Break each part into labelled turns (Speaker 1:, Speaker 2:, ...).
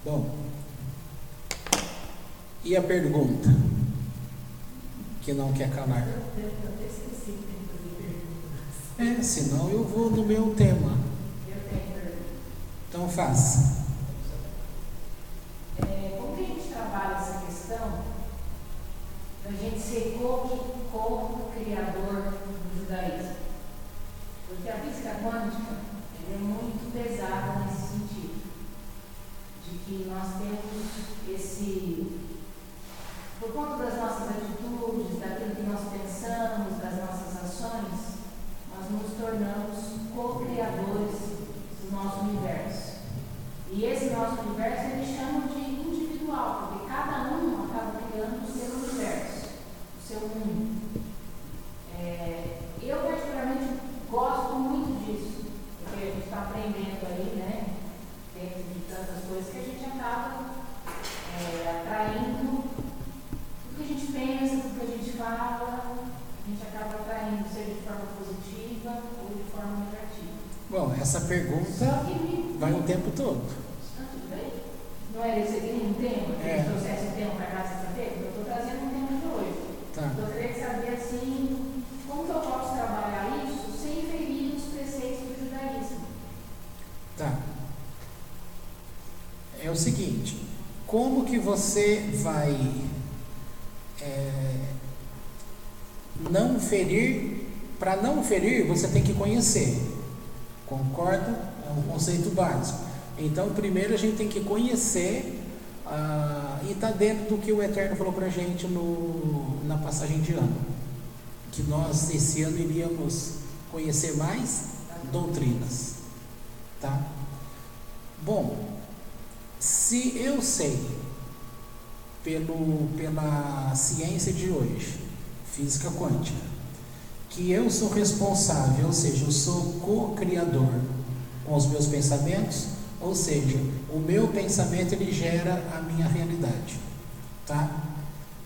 Speaker 1: Bom, e a pergunta que não quer calar?
Speaker 2: Eu até esqueci de fazer perguntas.
Speaker 1: Senão eu vou no meu tema.
Speaker 2: Eu tenho pergunta.
Speaker 1: Então faça.
Speaker 2: Como que a gente trabalha essa questão da gente ser co-criador do judaísmo? Porque a física quântica ela é muito pesada nesse sentido, de que nós temos por conta das nossas atitudes, daquilo que nós pensamos, das nossas ações, nós nos tornamos co-criadores do nosso universo. E esse nosso universo eles chamam de individual, porque cada um acaba criando o seu universo, o seu mundo. Eu particularmente gosto muito disso, porque a gente está aprendendo aí, né, dentro de tantas coisas que a gente acaba atraindo tudo que a gente pensa, tudo que a gente fala, a gente acaba atraindo, seja de forma positiva ou de forma negativa.
Speaker 1: Bom, essa pergunta vai o tempo todo.
Speaker 2: Tudo bem? Não era esse aqui um tema? Que a gente trouxesse um tema para cá sexta-feira? Eu estou trazendo um tema de hoje.
Speaker 1: Tá.
Speaker 2: Eu gostaria de saber, assim, como que eu posso trabalhar isso sem ferir os preceitos do judaísmo?
Speaker 1: Tá. É o seguinte, como que você vai não ferir? Para não ferir, você tem que conhecer. Concordo? É um conceito básico. Então, primeiro a gente tem que conhecer, e está dentro do que o Eterno falou para a gente na passagem de ano. Que nós, esse ano, iríamos conhecer mais doutrinas. Tá? Bom, se eu sei, pela ciência de hoje, física quântica, que eu sou responsável, ou seja, eu sou co-criador com os meus pensamentos, ou seja, o meu pensamento ele gera a minha realidade, tá?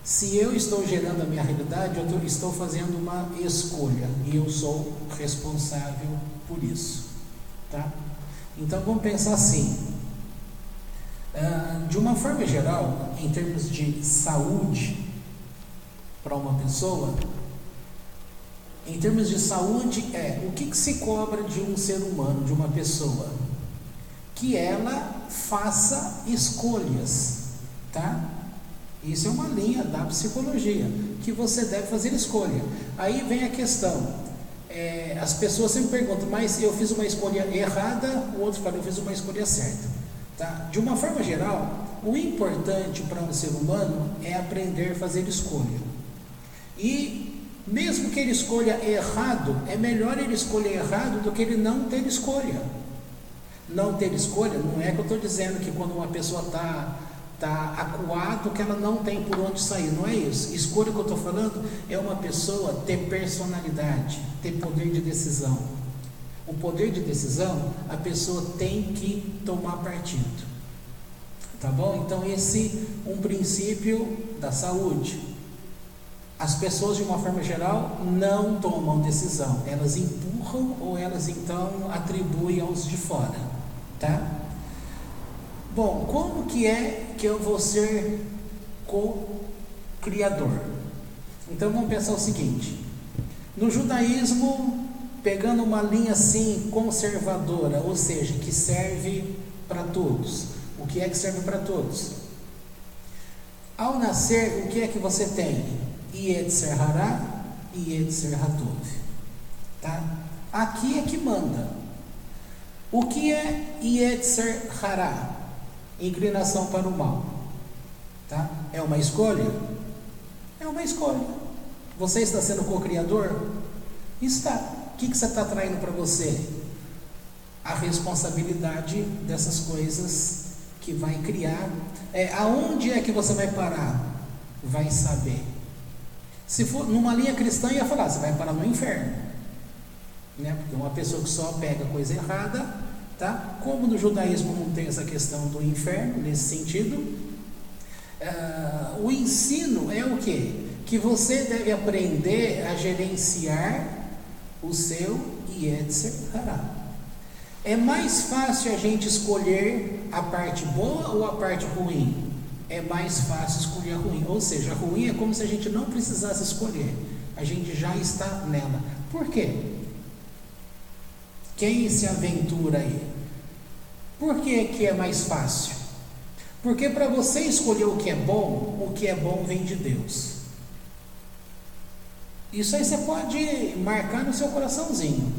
Speaker 1: Se eu estou gerando a minha realidade, eu estou fazendo uma escolha e eu sou responsável por isso, tá? Então vamos pensar assim, de uma forma geral, em termos de saúde para uma pessoa, em termos de saúde o que se cobra de um ser humano, de uma pessoa? Que ela faça escolhas, tá? Isso é uma linha da psicologia, que você deve fazer escolha. Aí vem a questão, as pessoas sempre perguntam, mas eu fiz uma escolha errada, o outro fala, eu fiz uma escolha certa, tá? De uma forma geral, o importante para um ser humano é aprender a fazer escolha. E mesmo que ele escolha errado, é melhor ele escolher errado do que ele não ter escolha. Não ter escolha, não é que eu estou dizendo que quando uma pessoa está acuado, que ela não tem por onde sair, não é isso. Escolha que eu estou falando é uma pessoa ter personalidade, ter poder de decisão. O poder de decisão, a pessoa tem que tomar partido. Tá bom? Então esse é um princípio da saúde. As pessoas, de uma forma geral, não tomam decisão. Elas empurram ou elas, então, atribuem aos de fora. Tá? Bom, como que é que eu vou ser co-criador? Então, vamos pensar o seguinte. No judaísmo, pegando uma linha assim, conservadora, ou seja, que serve para todos. O que é que serve para todos? Ao nascer, o que é que você tem? Yetzer Hará e Yetzer Hatov, tá? Aqui é que manda. O que é Yetzer Hará? Inclinação para o mal, tá? É uma escolha? É uma escolha. Você está sendo co-criador? Está. O que você está traindo para você? A responsabilidade dessas coisas que vai criar. Aonde é que você vai parar? Vai saber. Se for numa linha cristã, ia falar, você vai parar no inferno, né? Porque uma pessoa que só pega coisa errada, tá? Como no judaísmo não tem essa questão do inferno, nesse sentido, o ensino é o quê? Que você deve aprender a gerenciar o seu Yetzer Hará. É mais fácil a gente escolher a parte boa ou a parte ruim? É mais fácil escolher a ruim. Ou seja, a ruim é como se a gente não precisasse escolher. A gente já está nela. Por quê? Quem se aventura aí? Por que é mais fácil? Porque para você escolher o que é bom vem de Deus. Isso aí você pode marcar no seu coraçãozinho.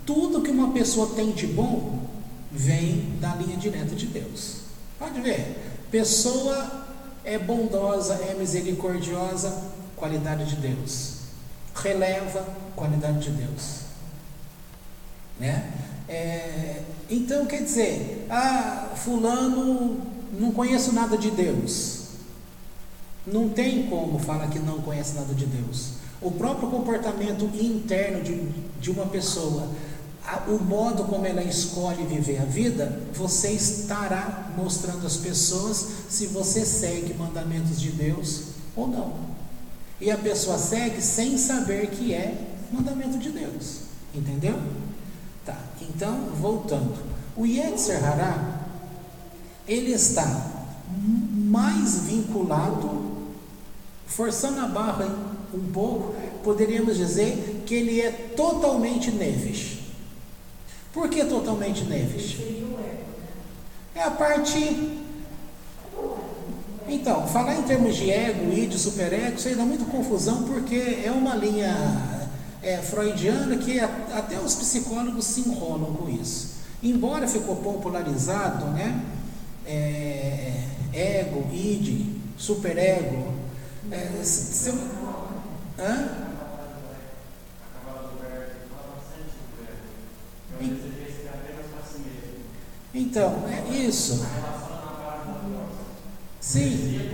Speaker 1: Tudo que uma pessoa tem de bom vem da linha direta de Deus. Pode ver. Pessoa é bondosa, é misericordiosa, qualidade de Deus. Releva, qualidade de Deus. Né? Então quer dizer, fulano, não conheço nada de Deus. Não tem como falar que não conhece nada de Deus. O próprio comportamento interno de uma pessoa, o modo como ela escolhe viver a vida, você estará mostrando às pessoas se você segue mandamentos de Deus ou não. E a pessoa segue sem saber que é mandamento de Deus. Entendeu? Tá, então voltando. O Yetzer Hará, ele está mais vinculado, forçando a barra um pouco, poderíamos dizer que ele é totalmente Nefesh. Por que totalmente Nefesh? É a parte... Então, falar em termos de ego e de superego, isso aí dá muita confusão, porque é uma linha freudiana que até os psicólogos se enrolam com isso. Embora ficou popularizado, né? Ego, id, superego. Então, é isso. Sim.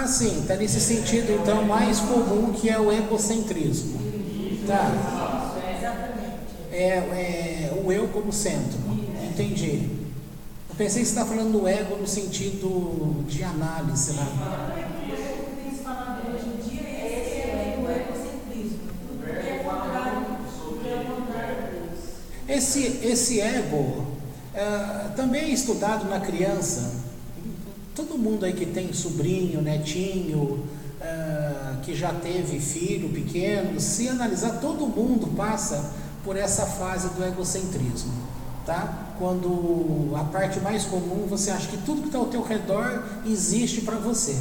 Speaker 1: Sim, está nesse sentido então mais comum, que é o egocentrismo. Tá? O eu como centro. Entendi. Eu pensei que você está falando do ego no sentido de análise, né? Esse ego também é estudado na criança. Todo mundo aí que tem sobrinho, netinho, que já teve filho pequeno, se analisar, todo mundo passa por essa fase do egocentrismo, tá? Quando a parte mais comum, você acha que tudo que está ao teu redor existe para você.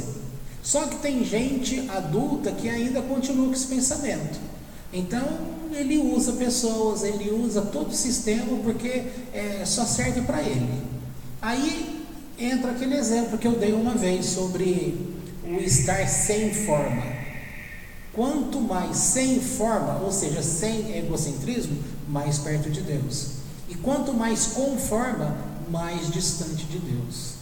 Speaker 1: Só que tem gente adulta que ainda continua com esse pensamento. Então, ele usa pessoas, ele usa todo o sistema porque só serve para ele. Aí entra aquele exemplo que eu dei uma vez sobre o estar sem forma. Quanto mais sem forma, ou seja, sem egocentrismo, mais perto de Deus. E quanto mais com forma, mais distante de Deus.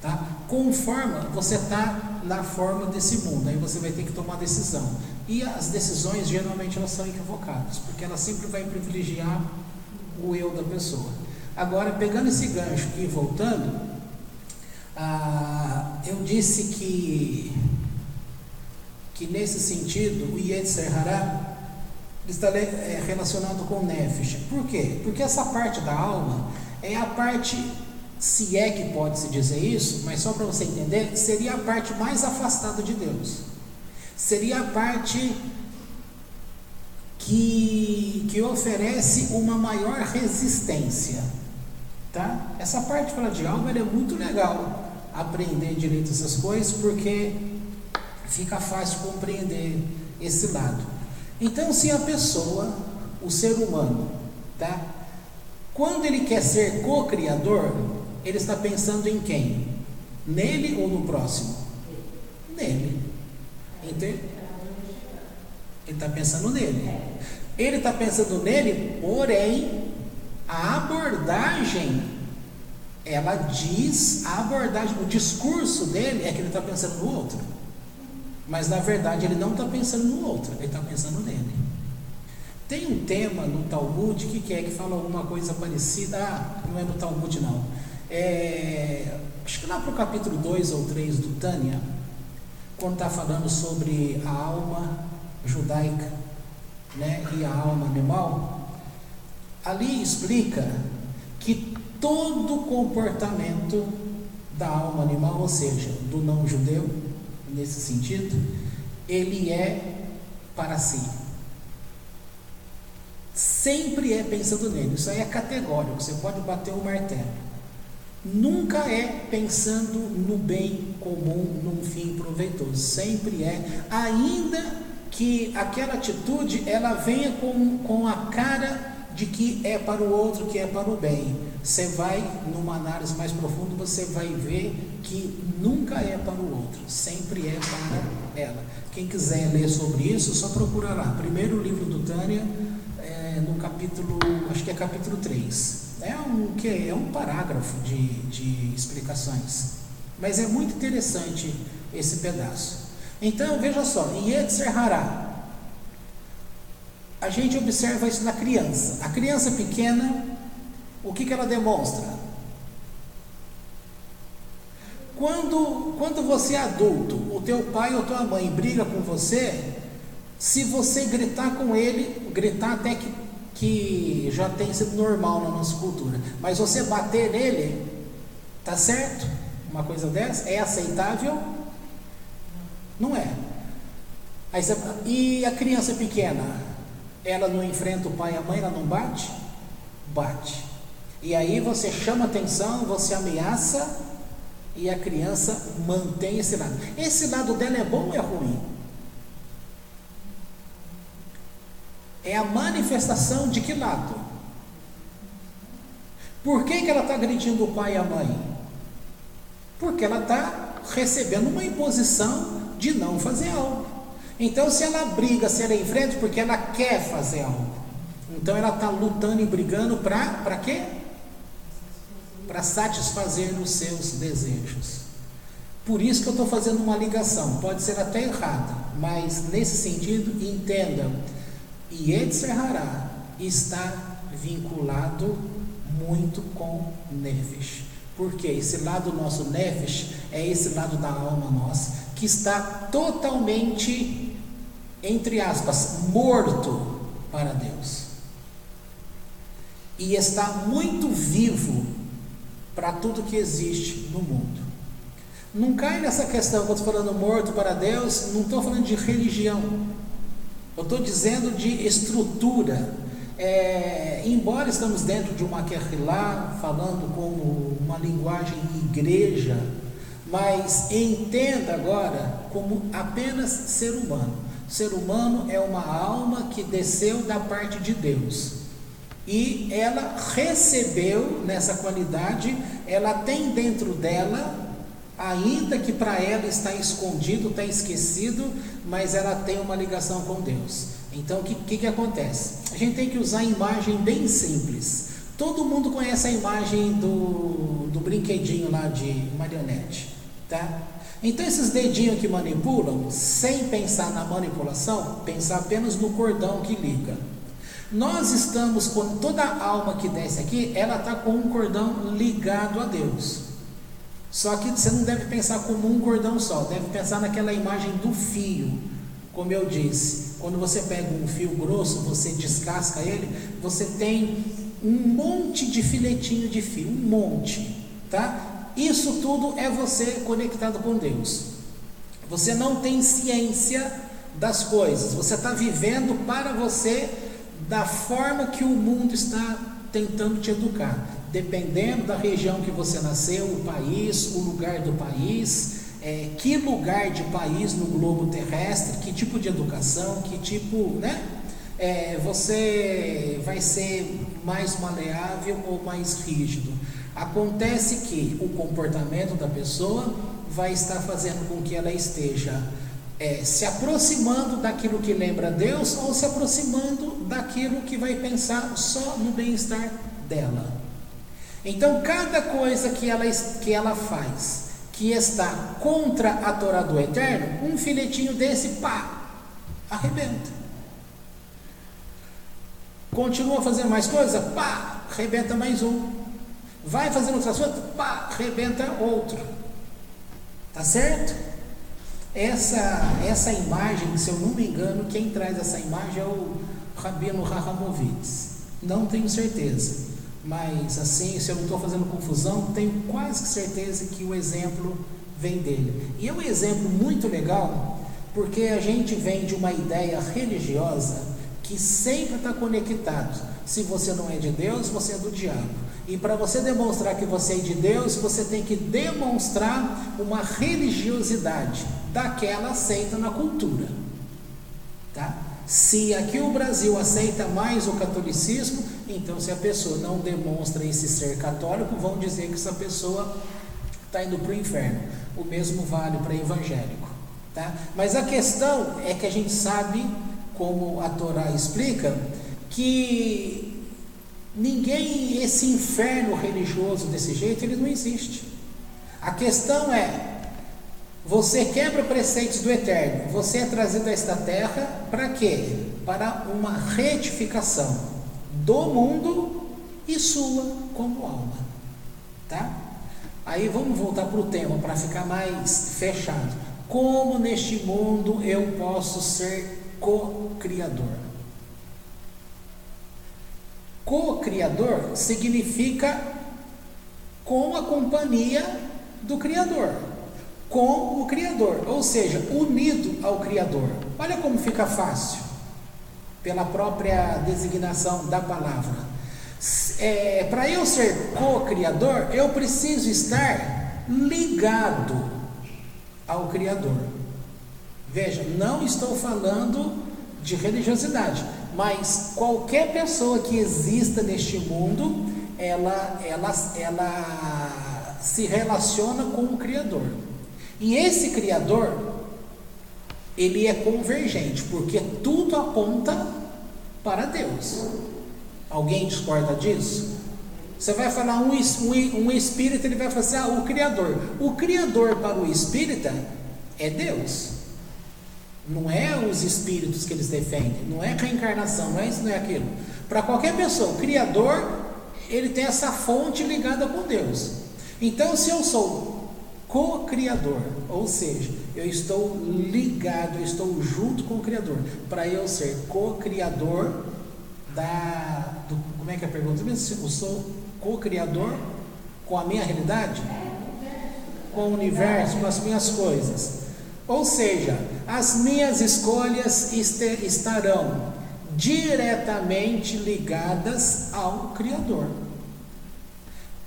Speaker 1: Tá? Com forma, você está na forma desse mundo, aí você vai ter que tomar decisão. E as decisões, geralmente, elas são equivocadas, porque ela sempre vai privilegiar o eu da pessoa. Agora, pegando esse gancho e voltando, eu disse que nesse sentido o Yetzer Hará está relacionado com o Nefesh. Por quê? Porque essa parte da alma é a parte, se é que pode se dizer isso, mas só para você entender, seria a parte mais afastada de Deus. Seria a parte que oferece uma maior resistência. Tá? Essa parte fala de alma, é muito legal aprender direito essas coisas, porque fica fácil compreender esse lado. Então, se a pessoa, o ser humano, tá? Quando ele quer ser co-criador, ele está pensando em quem? Nele ou no próximo? Nele. Entende? Ele está pensando nele. Ele está pensando nele, porém, a abordagem, ela diz, o discurso dele é que ele está pensando no outro. Mas na verdade ele não está pensando no outro, ele está pensando nele. Tem um tema no Talmud que fala alguma coisa parecida. Não é no Talmud não. Acho que lá para o capítulo 2 ou 3 do Tânia, quando está falando sobre a alma judaica, né, e a alma animal, ali explica que todo comportamento da alma animal, ou seja, do não judeu, nesse sentido, ele é para si. Sempre é pensando nele. Isso aí é categórico, você pode bater o martelo. Nunca é pensando no bem comum, num fim proveitoso. Sempre é, ainda que aquela atitude ela venha com a cara de que é para o outro, que é para o bem. Você vai, numa análise mais profunda, você vai ver que nunca é para o outro, sempre é para ela. Quem quiser ler sobre isso, só procura lá. Primeiro livro do Tânia, no capítulo, acho que é capítulo 3. É um parágrafo de explicações. Mas é muito interessante esse pedaço. Então, veja só, Yetzer Hará. A gente observa isso na criança. A criança pequena, o que ela demonstra? Quando você é adulto, o teu pai ou tua mãe briga com você, se você gritar com ele, gritar até que já tem sido normal na nossa cultura, mas você bater nele, tá certo? Uma coisa dessa, é aceitável? Não é. E a criança pequena, ela não enfrenta o pai e a mãe, ela não bate? Bate. E aí você chama atenção, você ameaça, e a criança mantém esse lado. Esse lado dela é bom ou é ruim? É a manifestação de que lado? Por que ela está agredindo o pai e a mãe? Porque ela está recebendo uma imposição de não fazer algo. Então, se ela briga, se ela enfrenta, porque ela quer fazer algo. Então, ela está lutando e brigando para quê? Para satisfazer os seus desejos. Por isso que eu estou fazendo uma ligação. Pode ser até errada, mas nesse sentido, entenda. Yetzer Hará está vinculado muito com Nefesh. Porque esse lado nosso Nefesh é esse lado da alma nossa, que está totalmente, entre aspas, morto para Deus. E está muito vivo para tudo que existe no mundo. Não cai nessa questão, quando estou falando morto para Deus, não estou falando de religião. Eu estou dizendo de estrutura. Embora estamos dentro de uma Kehilá, falando como uma linguagem igreja, mas entenda agora como apenas ser humano. Ser humano é uma alma que desceu da parte de Deus. E ela recebeu nessa qualidade, ela tem dentro dela, ainda que para ela está escondido, está esquecido, mas ela tem uma ligação com Deus. Então o que acontece? A gente tem que usar a imagem bem simples. Todo mundo conhece a imagem do brinquedinho lá de marionete, tá? Então esses dedinhos que manipulam, sem pensar na manipulação, pensar apenas no cordão que liga. Nós estamos com toda a alma que desce aqui, ela está com um cordão ligado a Deus. Só que você não deve pensar como um cordão só, deve pensar naquela imagem do fio. Como eu disse, quando você pega um fio grosso, você descasca ele, você tem um monte de filetinho de fio, um monte, tá? Isso tudo é você conectado com Deus. Você não tem ciência das coisas, você está vivendo para você da forma que o mundo está tentando te educar, dependendo da região que você nasceu, o país, o lugar do país, que lugar de país no globo terrestre, que tipo de educação, que tipo, né? Você vai ser mais maleável ou mais rígido. Acontece que o comportamento da pessoa vai estar fazendo com que ela esteja se aproximando daquilo que lembra Deus, ou se aproximando daquilo que vai pensar só no bem-estar dela. Então, cada coisa que ela faz, que está contra a Torá do Eterno, um filetinho desse, pá, arrebenta. Continua fazendo mais coisa, pá, arrebenta mais um. Vai fazendo outras coisas, pá, arrebenta outro. Tá certo? Essa imagem, se eu não me engano, quem traz essa imagem é Rabino Rahamovitz. Não tenho certeza, mas assim, se eu não estou fazendo confusão, tenho quase certeza que o exemplo vem dele. E é um exemplo muito legal, porque a gente vem de uma ideia religiosa que sempre está conectado. Se você não é de Deus, você é do diabo. E para você demonstrar que você é de Deus, você tem que demonstrar uma religiosidade daquela aceita na cultura, tá? Se aqui o Brasil aceita mais o catolicismo, então se a pessoa não demonstra esse ser católico, vão dizer que essa pessoa está indo para o inferno. O mesmo vale para evangélico, tá? Mas a questão é que a gente sabe, como a Torá explica, que ninguém, esse inferno religioso desse jeito, ele não existe. A questão é, você quebra preceitos do Eterno, você é trazido a esta terra para quê? Para uma retificação do mundo e sua como alma, tá? Aí vamos voltar para o tema, para ficar mais fechado. Como neste mundo eu posso ser co-criador? Co-criador significa com a companhia do Criador, com o Criador, ou seja, unido ao Criador. Olha como fica fácil, pela própria designação da palavra. Para eu ser co-criador, eu preciso estar ligado ao Criador. Veja, não estou falando de religiosidade, mas qualquer pessoa que exista neste mundo, ela se relaciona com o Criador. E esse Criador, ele é convergente, porque tudo aponta para Deus. Alguém discorda disso? Você vai falar um espírita, ele vai falar assim, o Criador. O Criador para o espírita é Deus. Não é os espíritos que eles defendem, não é reencarnação, não é isso, não é aquilo. Para qualquer pessoa, o Criador, ele tem essa fonte ligada com Deus. Então, se eu sou co-criador, ou seja, eu estou ligado, eu estou junto com o Criador, para eu ser co-criador como é que é a pergunta? Eu sou co-criador com a minha realidade, com o universo, com as minhas coisas. Ou seja, as minhas escolhas estarão diretamente ligadas ao Criador.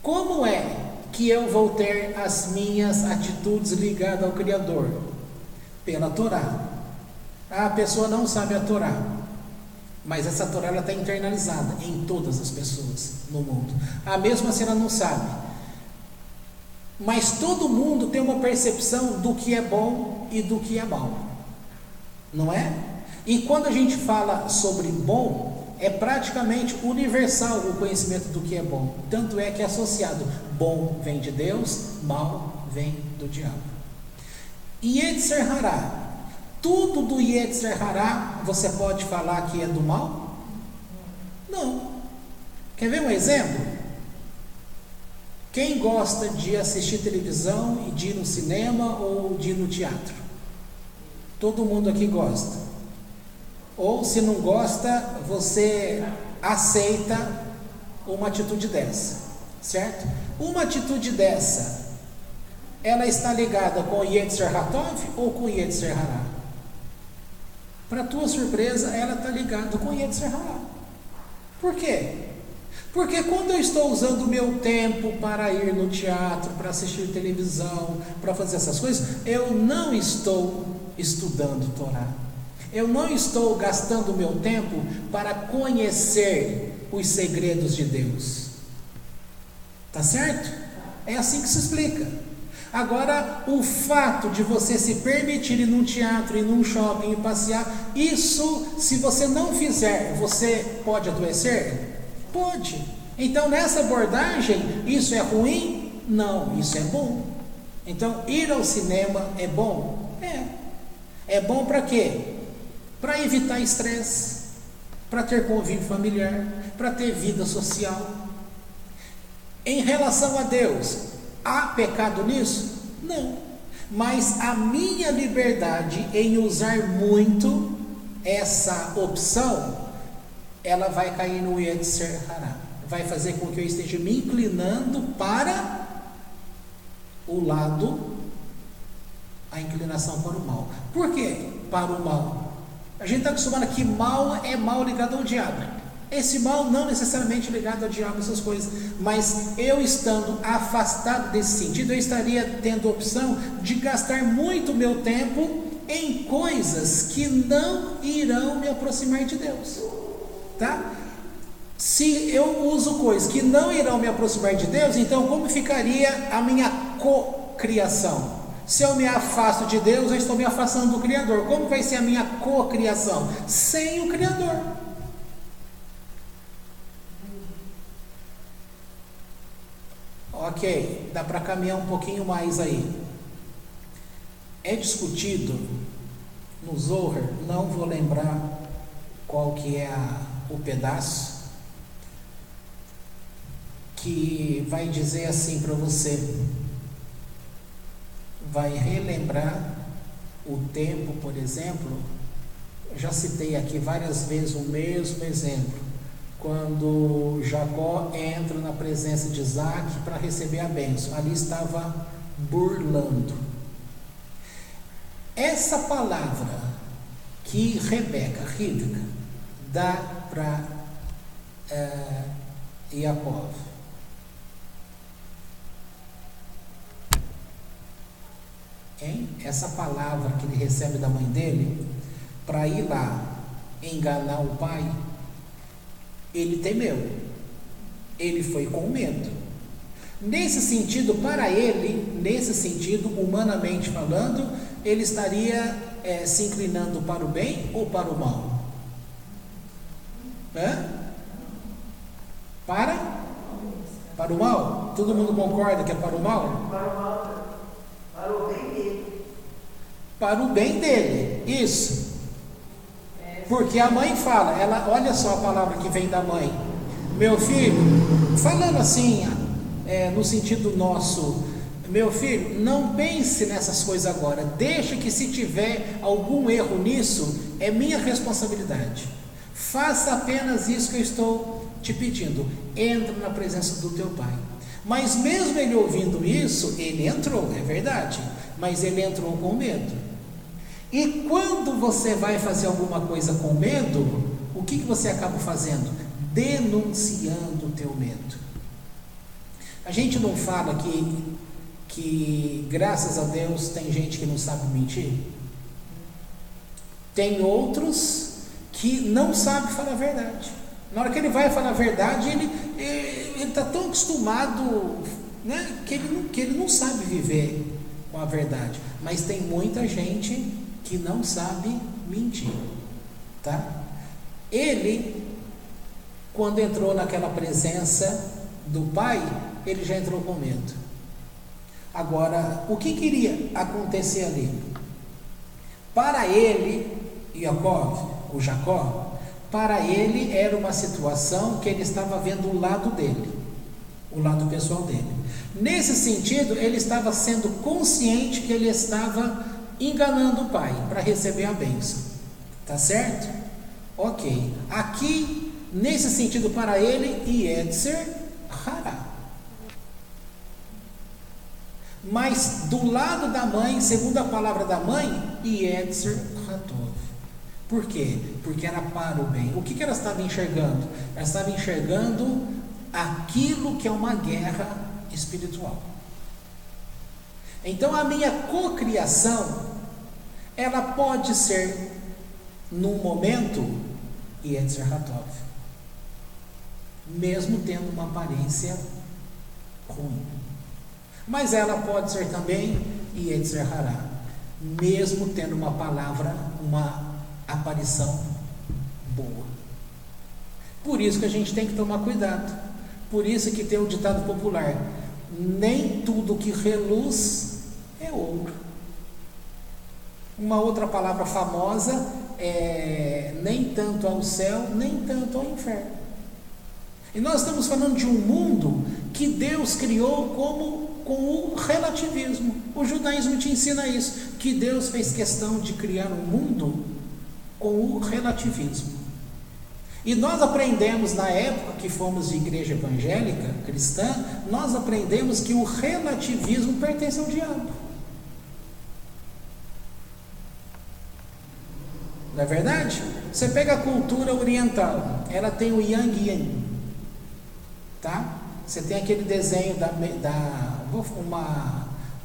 Speaker 1: Como é que eu vou ter as minhas atitudes ligadas ao Criador? Pela Torá. A pessoa não sabe a Torá, mas essa Torá está internalizada em todas as pessoas no mundo. Mesmo assim ela não sabe. Mas todo mundo tem uma percepção do que é bom e do que é mal, não é? E quando a gente fala sobre bom, é praticamente universal o conhecimento do que é bom. Tanto é que é associado, bom vem de Deus, mal vem do diabo. Yetzer Hará, tudo do Yetzer Hará, você pode falar que é do mal? Não. Quer ver um exemplo? Quem gosta de assistir televisão e de ir no cinema ou de ir no teatro? Todo mundo aqui gosta. Ou se não gosta, você aceita uma atitude dessa, certo? Uma atitude dessa, ela está ligada com o Yetzer Hatov ou com o Yetzer Hará? Para tua surpresa, ela está ligada com o Yetzer Hará. Por quê? Porque quando eu estou usando o meu tempo para ir no teatro, para assistir televisão, para fazer essas coisas, eu não estou estudando Torá. Eu não estou gastando o meu tempo para conhecer os segredos de Deus. Tá certo? É assim que se explica. Agora, o fato de você se permitir ir num teatro, ir num shopping e passear, isso, se você não fizer, você pode adoecer? Pode. Então, nessa abordagem, isso é ruim? Não, isso é bom. Então, ir ao cinema é bom? É bom para quê? Para evitar estresse, para ter convívio familiar, para ter vida social. Em relação a Deus, há pecado nisso? Não. Mas a minha liberdade em usar muito essa opção ela vai cair no Yetzer Hará. Vai fazer com que eu esteja me inclinando para o lado, a inclinação para o mal. Por quê? Para o mal. A gente está acostumado que mal é mal ligado ao diabo. Esse mal não necessariamente ligado ao diabo, essas coisas, mas eu estando afastado desse sentido, eu estaria tendo a opção de gastar muito meu tempo em coisas que não irão me aproximar de Deus, tá? Se eu uso coisas que não irão me aproximar de Deus, então como ficaria a minha cocriação? Se eu me afasto de Deus, eu estou me afastando do Criador. Como vai ser a minha cocriação? Sem o Criador. Ok, dá para caminhar um pouquinho mais aí. É discutido no Zohar, não vou lembrar qual que é o pedaço, que vai dizer assim para você, vai relembrar o tempo, por exemplo, já citei aqui várias vezes o mesmo exemplo, quando Jacó entra na presença de Isaac para receber a bênção, ali estava burlando. Essa palavra que Rebeca, Rivka, dá para Yaakov, essa palavra que ele recebe da mãe dele, para ir lá enganar o pai, ele temeu, ele foi com medo. Nesse sentido, para ele, humanamente falando, ele estaria se inclinando para o bem ou para o mal? Para o mal? Todo mundo concorda que é para o mal?
Speaker 3: Para o mal, para o bem dele.
Speaker 1: Para o bem dele, isso. Porque a mãe fala, olha só a palavra que vem da mãe, meu filho, falando assim, no sentido nosso, meu filho, não pense nessas coisas agora, deixa que se tiver algum erro nisso, é minha responsabilidade, faça apenas isso que eu estou te pedindo, entra na presença do teu pai. Mas mesmo ele ouvindo isso, ele entrou, é verdade, mas ele entrou com medo. E quando você vai fazer alguma coisa com medo, o que você acaba fazendo? Denunciando o teu medo. A gente não fala que graças a Deus tem gente que não sabe mentir? Tem outros que não sabem falar a verdade. Na hora que ele vai falar a verdade, ele está tão acostumado, né, que ele não sabe viver com a verdade. Mas tem muita gente que não sabe mentir, tá? Ele, quando entrou naquela presença do pai, ele já entrou com medo. Agora, o que iria acontecer ali? Para ele, Jacó, para ele era uma situação que ele estava vendo o lado dele, o lado pessoal dele. Nesse sentido, ele estava sendo consciente que ele estava enganando o pai para receber a bênção, tá certo? Ok, aqui nesse sentido para ele, Yetzer Hará. Mas do lado da mãe, segundo a palavra da mãe, Yetzer Hatov. Por quê? Porque era para o bem. O que ela estava enxergando? Ela estava enxergando aquilo que é uma guerra espiritual. Então a minha cocriação, ela pode ser num momento Yetzer Hatov, mesmo tendo uma aparência ruim, mas ela pode ser também Yetzer Hará, mesmo tendo uma palavra, uma aparição boa. Por isso que a gente tem que tomar cuidado. Por isso que tem o ditado popular: nem tudo que reluz é ouro. Uma outra palavra famosa é nem tanto ao céu, nem tanto ao inferno. E nós estamos falando de um mundo que Deus criou com o relativismo. O judaísmo te ensina isso, que Deus fez questão de criar um mundo com o relativismo. E nós aprendemos, na época que fomos de igreja evangélica, cristã, nós aprendemos que o relativismo pertence ao diabo. Não é verdade? Você pega a cultura oriental, ela tem o Yang e Yang, tá? Você tem aquele desenho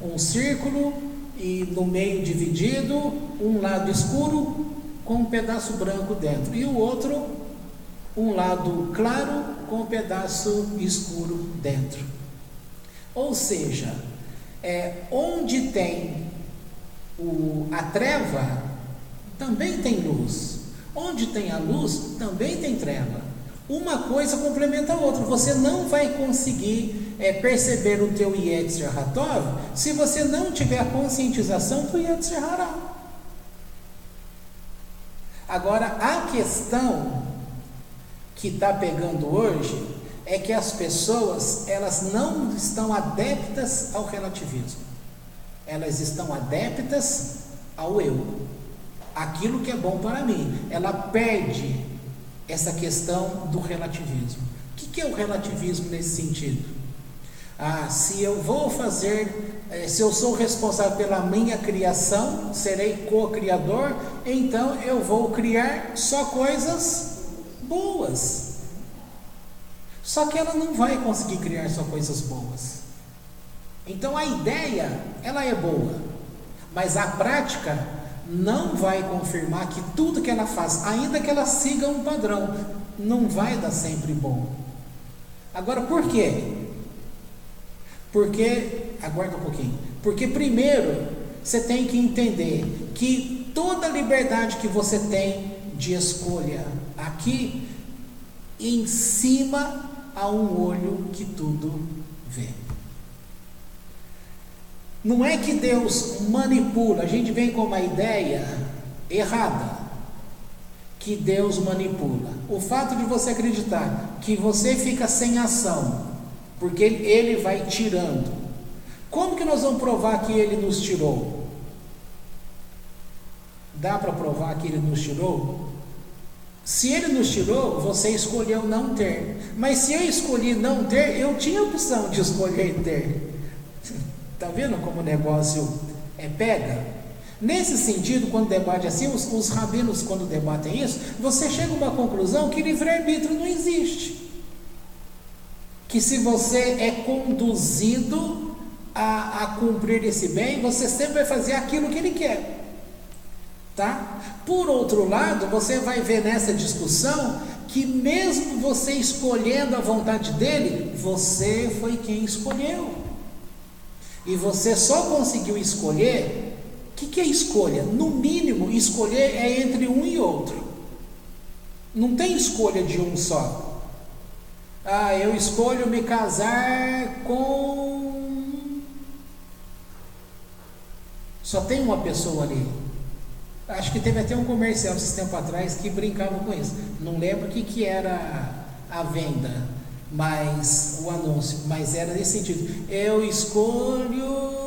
Speaker 1: um círculo e no meio dividido, um lado escuro com um pedaço branco dentro e o outro, um lado claro com um pedaço escuro dentro. Ou seja, onde tem a treva, também tem luz. Onde tem a luz, também tem treva. Uma coisa complementa a outra. Você não vai conseguir perceber o teu Yetzer Hatov se você não tiver a conscientização do Yetzer Hara. Agora, a questão que está pegando hoje é que as pessoas, elas não estão adeptas ao relativismo. Elas estão adeptas ao eu. Aquilo que é bom para mim. Ela perde essa questão do relativismo. O que é o relativismo nesse sentido? Se eu vou fazer, se eu sou responsável pela minha criação, serei co-criador, então eu vou criar só coisas boas. Só que ela não vai conseguir criar só coisas boas. Então a ideia, ela é boa, mas a prática não vai confirmar que tudo que ela faz, ainda que ela siga um padrão, não vai dar sempre bom. Agora, por quê? Aguarda um pouquinho. Porque primeiro, você tem que entender que toda liberdade que você tem de escolha aqui, em cima há um olho que tudo vê. Não é que Deus manipula, a gente vem com uma ideia errada, que Deus manipula. O fato de você acreditar que você fica sem ação, porque Ele vai tirando. Como que nós vamos provar que Ele nos tirou? Dá para provar que Ele nos tirou? Se Ele nos tirou, você escolheu não ter. Mas se eu escolhi não ter, eu tinha a opção de escolher ter. Está vendo como o negócio pega? Nesse sentido, quando debate assim, os rabinos, quando debatem isso, você chega a uma conclusão que livre-arbítrio não existe. Que se você é conduzido a cumprir esse bem, você sempre vai fazer aquilo que ele quer. Tá? Por outro lado, você vai ver nessa discussão que mesmo você escolhendo a vontade dele, você foi quem escolheu. E você só conseguiu escolher. O que é escolha? No mínimo, escolher é entre um e outro. Não tem escolha de um só. Eu escolho me casar com... Só tem uma pessoa ali. Acho que teve até um comercial esse tempo atrás que brincava com isso. Não lembro o que era a venda, mas o anúncio, mas era nesse sentido. Eu escolho...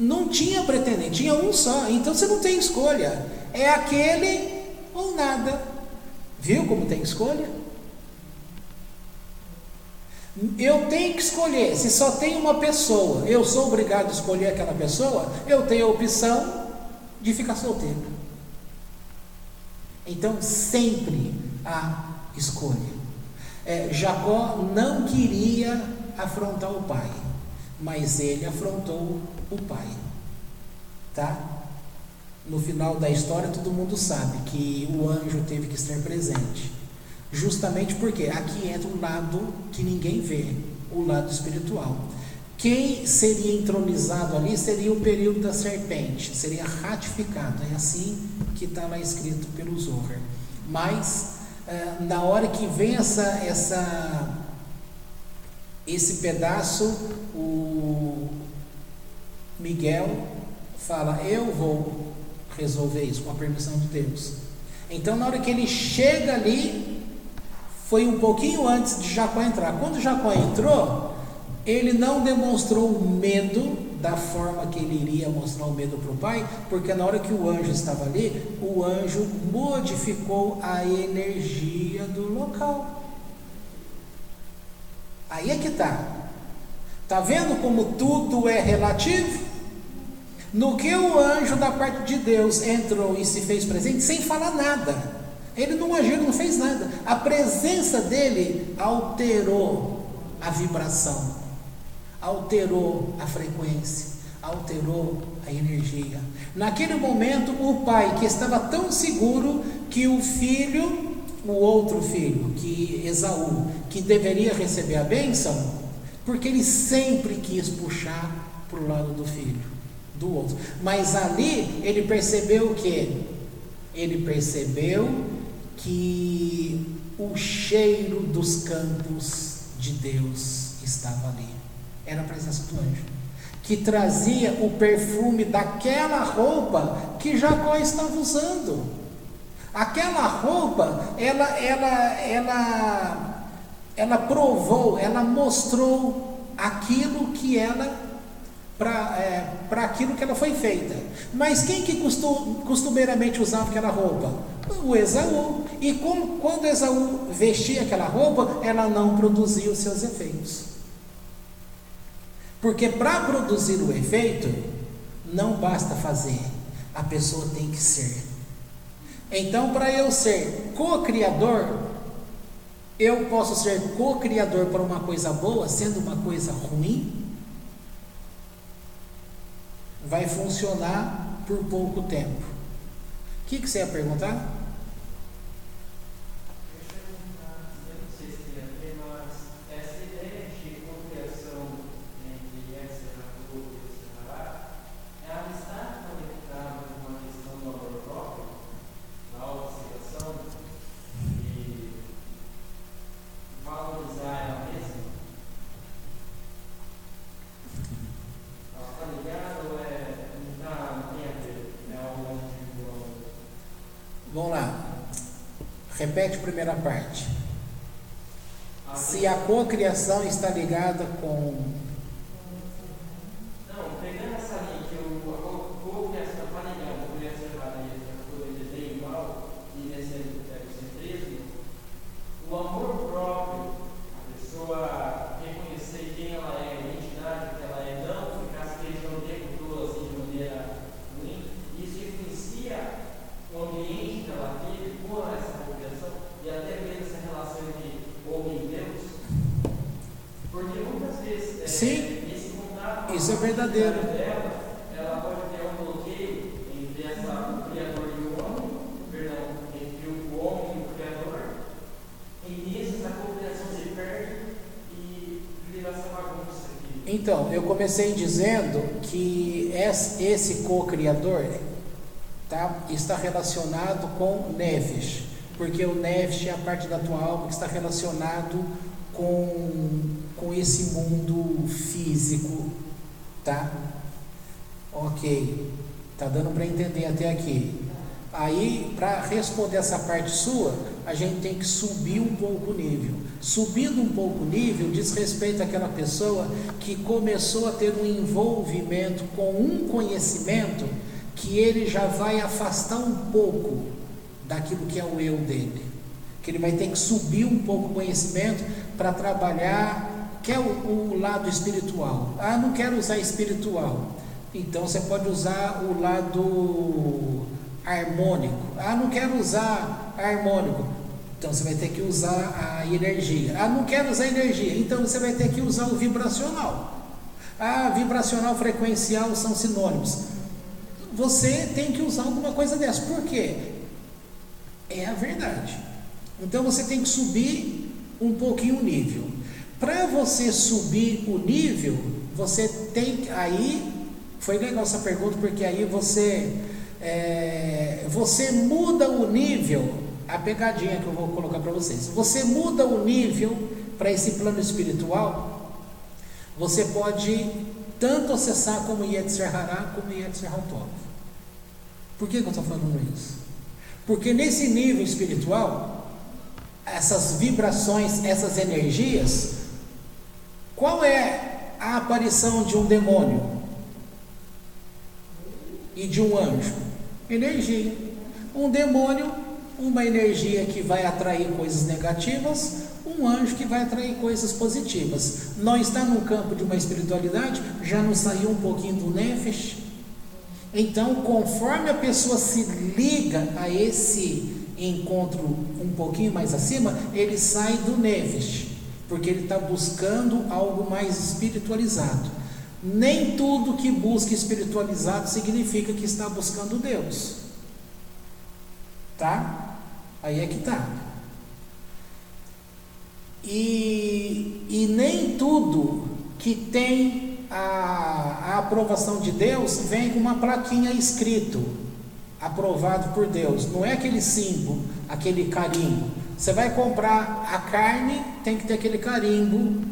Speaker 1: Não tinha pretendente, tinha um só. Então você não tem escolha. É aquele ou nada. Viu como tem escolha? Eu tenho que escolher. Se só tem uma pessoa, eu sou obrigado a escolher aquela pessoa, eu tenho a opção de ficar solteiro. Então sempre há escolha. Jacó não queria afrontar o pai, mas ele afrontou o pai, tá? No final da história todo mundo sabe que o anjo teve que estar presente, justamente porque aqui entra um lado que ninguém vê, o lado espiritual. Quem seria entronizado ali seria o período da serpente, seria ratificado, é assim que está lá escrito pelo Zohar. Mas na hora que vem esse pedaço, o Miguel fala: eu vou resolver isso com a permissão de Deus. Então na hora que ele chega ali, foi um pouquinho antes de Jacó entrar. Quando Jacó entrou, ele não demonstrou medo da forma que ele iria mostrar o medo para o pai, porque na hora que o anjo estava ali, o anjo modificou a energia do local. Aí é que tá vendo como tudo é relativo? No que o anjo da parte de Deus entrou e se fez presente sem falar nada, ele não agiu, não fez nada, a presença dele alterou a vibração, alterou a frequência, alterou a energia. Naquele momento, o pai, que estava tão seguro que o filho, o outro filho, que Esaú, que deveria receber a bênção, porque ele sempre quis puxar para o lado do filho, do outro. Mas ali ele percebeu o quê? Ele percebeu que o cheiro dos campos de Deus estava ali. Era a presença do anjo, que trazia o perfume daquela roupa que Jacó estava usando. Aquela roupa, ela provou, ela mostrou aquilo que ela, para aquilo que ela foi feita. Mas quem que costumeiramente usava aquela roupa? O Esaú. E quando Esaú vestia aquela roupa, ela não produzia os seus efeitos. Porque para produzir o efeito, não basta fazer, a pessoa tem que ser. Então, para eu ser co-criador, eu posso ser co-criador para uma coisa boa, sendo uma coisa ruim? Vai funcionar por pouco tempo. O que você ia perguntar? Vamos lá, repete a primeira parte. Se a cocriação está ligada com...
Speaker 4: Não, pegando essa linha que a cocriação está ligada, a cocriação vai desenho igual e nesse egocentrismo, o amor próprio, a pessoa reconhecer quem ela é, a identidade que ela é, não ficar se queixando o tempo todo assim de maneira ruim, isso influencia o ambiente que ela vive com essa cocriação e até mesmo essa relação entre homem e Deus, porque muitas vezes
Speaker 1: Sim,
Speaker 4: esse contato
Speaker 1: isso é verdadeiro.
Speaker 4: dela, ela pode ter um bloqueio entre o Criador e o homem, entre o homem e o Criador, e nisso essa cocriação se perde e vira essa bagunça aqui.
Speaker 1: Então, eu comecei dizendo que esse co-criador está relacionado com Nefesh, porque o Nefesh é a parte da tua alma que está relacionado com esse mundo físico, tá? Ok, tá dando para entender até aqui. Aí, para responder essa parte sua, a gente tem que subir um pouco o nível. Subindo um pouco o nível diz respeito àquela pessoa que começou a ter um envolvimento com um conhecimento que ele já vai afastar um pouco daquilo que é o eu dele, que ele vai ter que subir um pouco o conhecimento para trabalhar, que é o lado espiritual. Não quero usar espiritual, então você pode usar o lado harmônico. Não quero usar harmônico, então você vai ter que usar a energia. Não quero usar energia, então você vai ter que usar o vibracional. Vibracional, frequencial são sinônimos. Você tem que usar alguma coisa dessa. Por quê? É a verdade. Então você tem que subir um pouquinho o nível. Para você subir o nível, você tem que... Aí, foi legal essa pergunta, porque aí você muda o nível. A pegadinha que eu vou colocar para vocês. Você muda o nível para esse plano espiritual. Você pode tanto acessar como Yetzer Hará, como Yetzer Hatov. Por que eu estou falando isso? Porque nesse nível espiritual, essas vibrações, essas energias, qual é a aparição de um demônio? e de um anjo? Energia. Um demônio, uma energia que vai atrair coisas negativas, um anjo que vai atrair coisas positivas. Não está no campo de uma espiritualidade, já não saiu um pouquinho do Nefesh? Então, conforme a pessoa se liga a esse encontro um pouquinho mais acima, ele sai do Nefesh, porque ele está buscando algo mais espiritualizado. Nem tudo que busca espiritualizado significa que está buscando Deus, tá? Aí é que tá. E nem tudo que tem a aprovação de Deus vem com uma plaquinha escrito aprovado por Deus. Não é aquele símbolo, aquele carimbo. Você vai comprar a carne, tem que ter aquele carimbo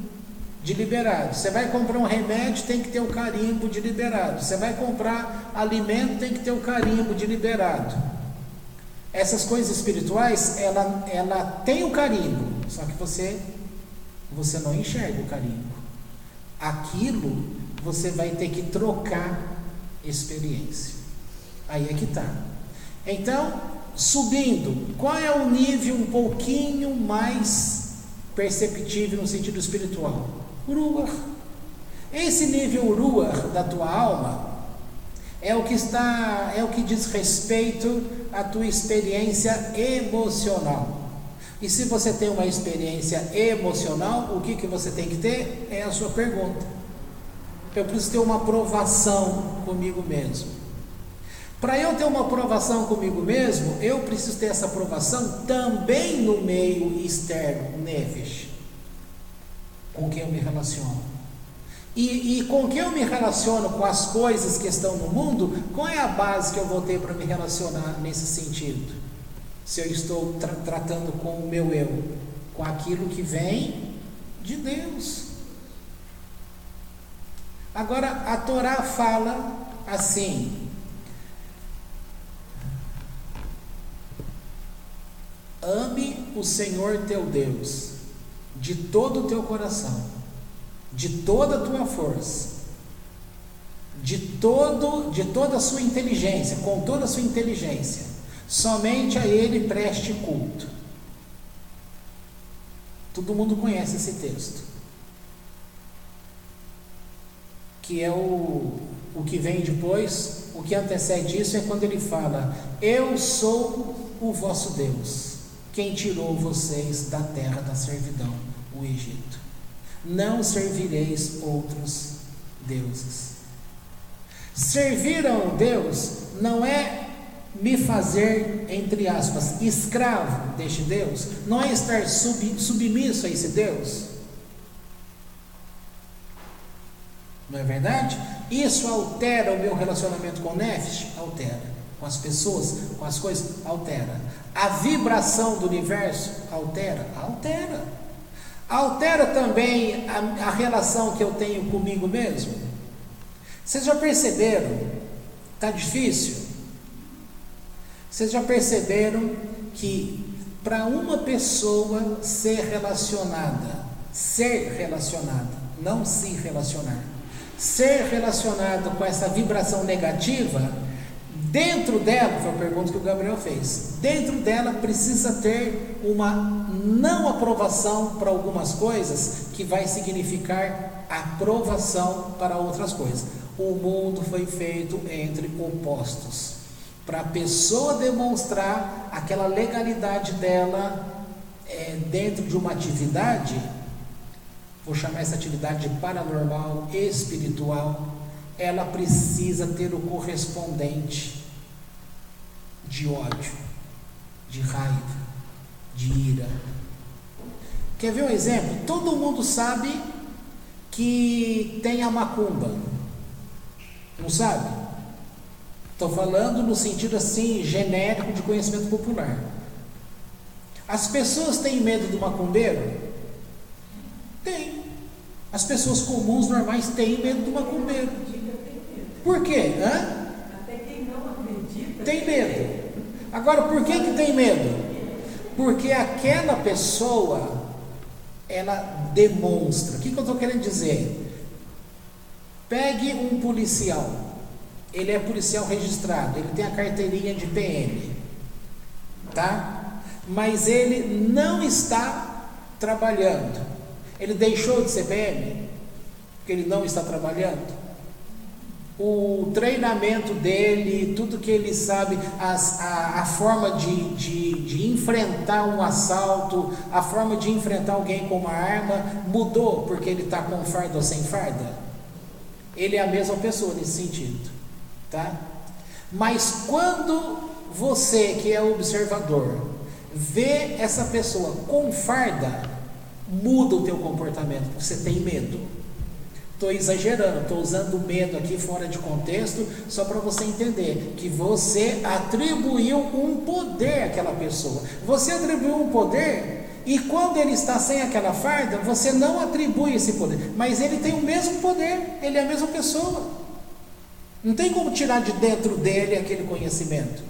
Speaker 1: de liberado. Você vai comprar um remédio, tem que ter o carimbo de liberado. Você vai comprar alimento, tem que ter o carimbo de liberado. Essas coisas espirituais, ela tem o carimbo, só que você não enxerga o carimbo. Aquilo você vai ter que trocar experiência. Aí é que está. Então, subindo, qual é o nível um pouquinho mais perceptível no sentido espiritual? Ruach. Esse nível Ruach da tua alma é o que diz respeito à tua experiência emocional. E se você tem uma experiência emocional, o que você tem que ter? É a sua pergunta. Eu preciso ter uma aprovação comigo mesmo. Para eu ter uma aprovação comigo mesmo, eu preciso ter essa aprovação também no meio externo, Nefesh, com quem eu me relaciono. E com quem eu me relaciono com as coisas que estão no mundo, qual é a base que eu vou ter para me relacionar nesse sentido? Se eu estou tratando com o meu eu, com aquilo que vem de Deus. Agora, a Torá fala assim: ame o Senhor teu Deus de todo o teu coração, de toda a tua força, de toda a sua inteligência, com toda a sua inteligência. Somente a Ele preste culto. Todo mundo conhece esse texto, que é o que vem depois. O que antecede isso é quando ele fala: eu sou o vosso Deus, quem tirou vocês da terra da servidão, o Egito. Não servireis outros deuses. Servir a um Deus não é me fazer, entre aspas, escravo deste Deus, não é estar submisso a esse Deus. Não é verdade? Isso altera o meu relacionamento com o Nefesh? Altera. Com as pessoas, com as coisas? Altera. A vibração do universo? Altera? Altera. Altera também a relação que eu tenho comigo mesmo? Vocês já perceberam? Está difícil? Vocês já perceberam que para uma pessoa ser relacionada, não se relacionar, ser relacionado com essa vibração negativa, dentro dela, foi a pergunta que o Gabriel fez, dentro dela precisa ter uma não aprovação para algumas coisas, que vai significar aprovação para outras coisas. O mundo foi feito entre opostos, para a pessoa demonstrar aquela legalidade dela dentro de uma atividade, vou chamar essa atividade de paranormal, espiritual, ela precisa ter o correspondente de ódio, de raiva, de ira. Quer ver um exemplo? Todo mundo sabe que tem a macumba, não sabe? Estou falando no sentido assim, genérico, de conhecimento popular. As pessoas têm medo do macumbeiro? Tem. As pessoas comuns, normais, têm medo do macumbeiro. Por quê?
Speaker 3: Até quem não acredita
Speaker 1: tem medo. Agora, por que tem medo? Porque aquela pessoa, ela demonstra. O que eu estou querendo dizer? Pegue um policial. ele é policial registrado, ele tem a carteirinha de PM, tá? Mas ele não está trabalhando. Ele deixou de ser PM? Porque ele não está trabalhando? O treinamento dele, tudo que ele sabe, a forma de enfrentar um assalto, a forma de enfrentar alguém com uma arma, mudou porque ele está com farda ou sem farda? Ele é a mesma pessoa nesse sentido, tá? Mas quando você, que é observador, vê essa pessoa com farda, muda o teu comportamento, porque você tem medo. Estou exagerando, estou usando medo aqui fora de contexto, só para você entender que você atribuiu um poder àquela pessoa. Você atribuiu um poder, e quando ele está sem aquela farda, você não atribui esse poder, mas ele tem o mesmo poder, ele é a mesma pessoa. Não tem como tirar de dentro dele aquele conhecimento.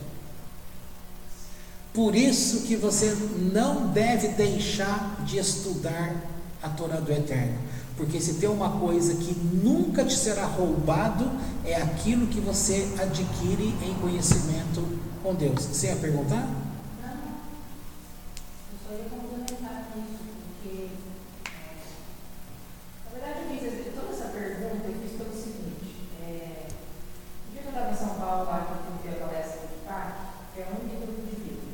Speaker 1: Por isso que você não deve deixar de estudar a Torá do Eterno. Porque se tem uma coisa que nunca te será roubado, é aquilo que você adquire em conhecimento com Deus. Você ia perguntar?
Speaker 2: Não, eu só ia complementar isso, porque, na verdade, eu fiz toda essa pergunta, eu fiz pelo seguinte, no dia que eu estava em São Paulo, lá que eu vi a palestra do parque, é um grupo de vida.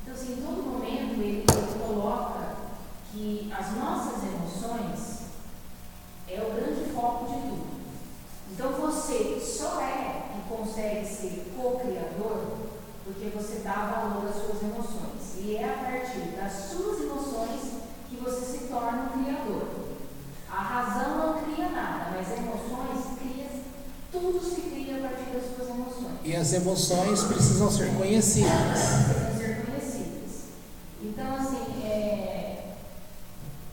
Speaker 2: Então, assim, em todo momento, ele coloca que as nossas emoções é o grande foco de tudo. Então você só que consegue ser co-criador porque você dá valor às suas emoções. E é a partir das suas emoções que você se torna um criador. A razão não cria nada, mas as emoções criam, tudo se cria a partir das suas emoções.
Speaker 1: E as emoções precisam ser conhecidas.
Speaker 2: Precisam ser conhecidas. Então, assim,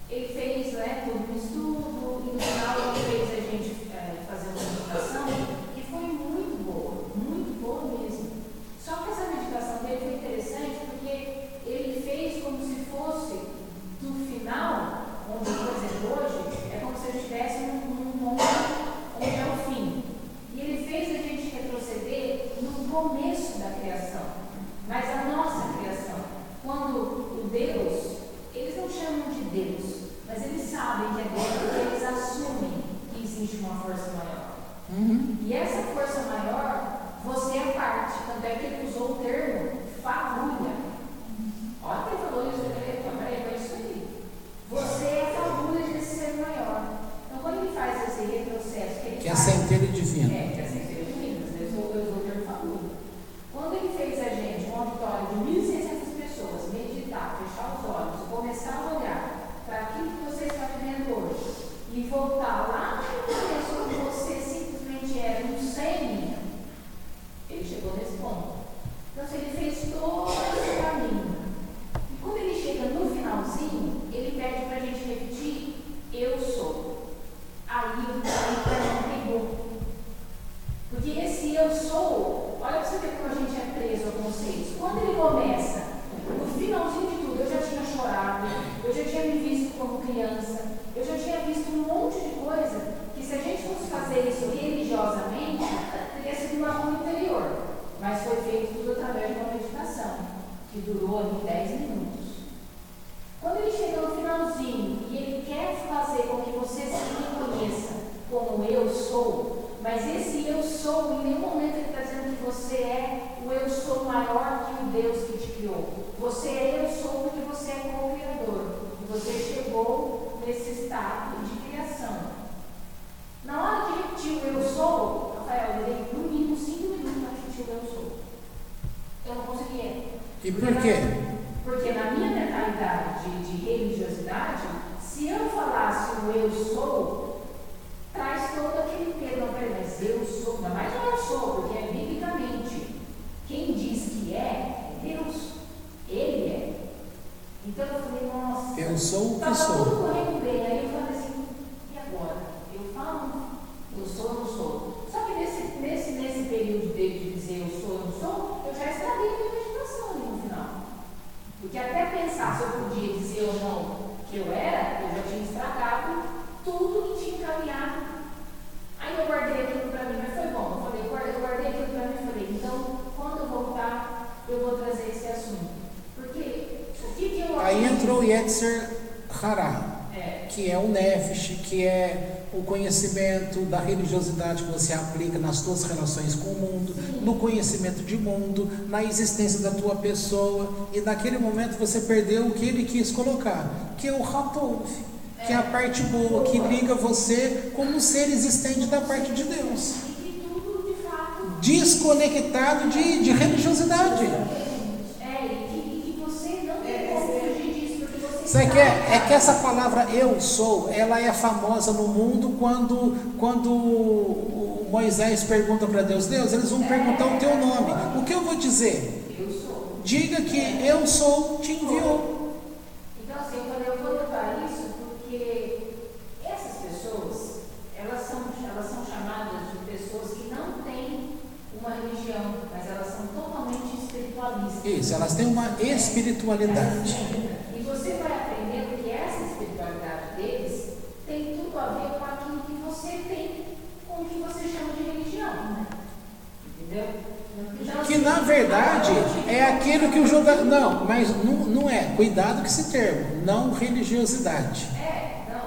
Speaker 2: ele fez todo um estudo e no final ele fez a gente fazer uma meditação que foi muito boa mesmo. Só que essa meditação dele foi interessante porque ele fez como se fosse do final, onde, por exemplo, hoje é como se a gente estivesse num ponto onde é o fim. E ele fez a gente retroceder no começo da criação, mas a nossa criação. Quando o Deus, eles não chamam de Deus, mas eles sabem que é Deus porque eles assumem que existe uma força maior. E essa força maior, você é parte. Tanto é que ele usou o termo fagulha. Olha que ele falou isso, é isso aí. Você é a fagulha desse ser maior. Então, quando ele faz esse retrocesso, que
Speaker 1: é a centelha divina.
Speaker 2: Que é a centelha divina, às vezes eu uso o termo fagulha. Quando ele fez a gente, um auditório de 1.600 pessoas, meditar, fechar os olhos, começar a olhar para aquilo que você está vivendo hoje e voltar lá no começo onde você simplesmente era um sêmen, ele chegou nesse ponto. Então, ele fez todo esse caminho. E quando ele chega no finalzinho, ele pede para a gente repetir: eu sou. Aí o cara pegou. Porque esse eu sou, olha para você ver como a gente é preso a conceitos. Quando ele começa, no finalzinho de tudo, eu já tinha chorado, eu já tinha me visto como criança, eu já tinha visto um monte de coisa que, se a gente fosse fazer isso religiosamente, teria sido uma rua interior. Mas foi feito tudo através de uma meditação, que durou ali 10 minutos. Quando ele chega no finalzinho e ele quer fazer com que você se reconheça como eu sou, mas esse eu sou, em nenhum momento ele está dizendo que você é o eu sou maior que o Deus que te criou. Você é eu sou porque você é co-criador. E você chegou nesse estado de criação. Na hora de repetir o eu sou, Rafael, eu dei no mínimo 5 minutos para repetir o eu sou. Eu não conseguia.
Speaker 1: E por quê?
Speaker 2: Porque na minha mentalidade de religiosidade, se eu falasse o eu sou, traz todo aquele peso. Não, peraí, mas eu sou, ainda mais o eu sou, porque é biblicamente. Quem diz que é Deus. Ele é. Então eu falei, nossa,
Speaker 1: eu sou o que
Speaker 2: estava tudo
Speaker 1: sou.
Speaker 2: correndo bem. Aí eu falei assim, e agora? Eu falo, eu sou ou não sou? Só que nesse período dele de dizer eu sou ou não sou, eu já estraguei a minha meditação ali no final. Porque até pensar se eu podia dizer ou não que eu era, eu já tinha estragado tudo que tinha encaminhado. Aí eu guardei aquilo para mim, mas foi bom. Eu falei,
Speaker 1: entrou o Yetzer Hará, que é o Nefesh, que é o conhecimento da religiosidade que você aplica nas suas relações com o mundo, no conhecimento de mundo, na existência da tua pessoa, e naquele momento você perdeu o que ele quis colocar, que é o Hatov, que é a parte boa, que liga você como um ser existente da parte de Deus, desconectado de religiosidade. Sabe que é que essa palavra eu sou, ela é famosa no mundo quando o Moisés pergunta para Deus, eles vão perguntar o teu nome. O que eu vou dizer?
Speaker 2: Eu sou.
Speaker 1: Diga que eu sou, te enviou.
Speaker 2: Então assim, eu vou levar isso porque essas pessoas, elas são chamadas de pessoas que não têm uma religião, mas elas são totalmente espiritualistas.
Speaker 1: Isso, elas têm uma espiritualidade.
Speaker 2: E você vai aprender que essa espiritualidade deles tem tudo a ver com aquilo que você tem, com o que você chama de religião, né? Entendeu? Então,
Speaker 1: Que na verdade é aquilo que o judaísmo... Não, mas não é. Cuidado com esse termo. Não religiosidade.
Speaker 2: não.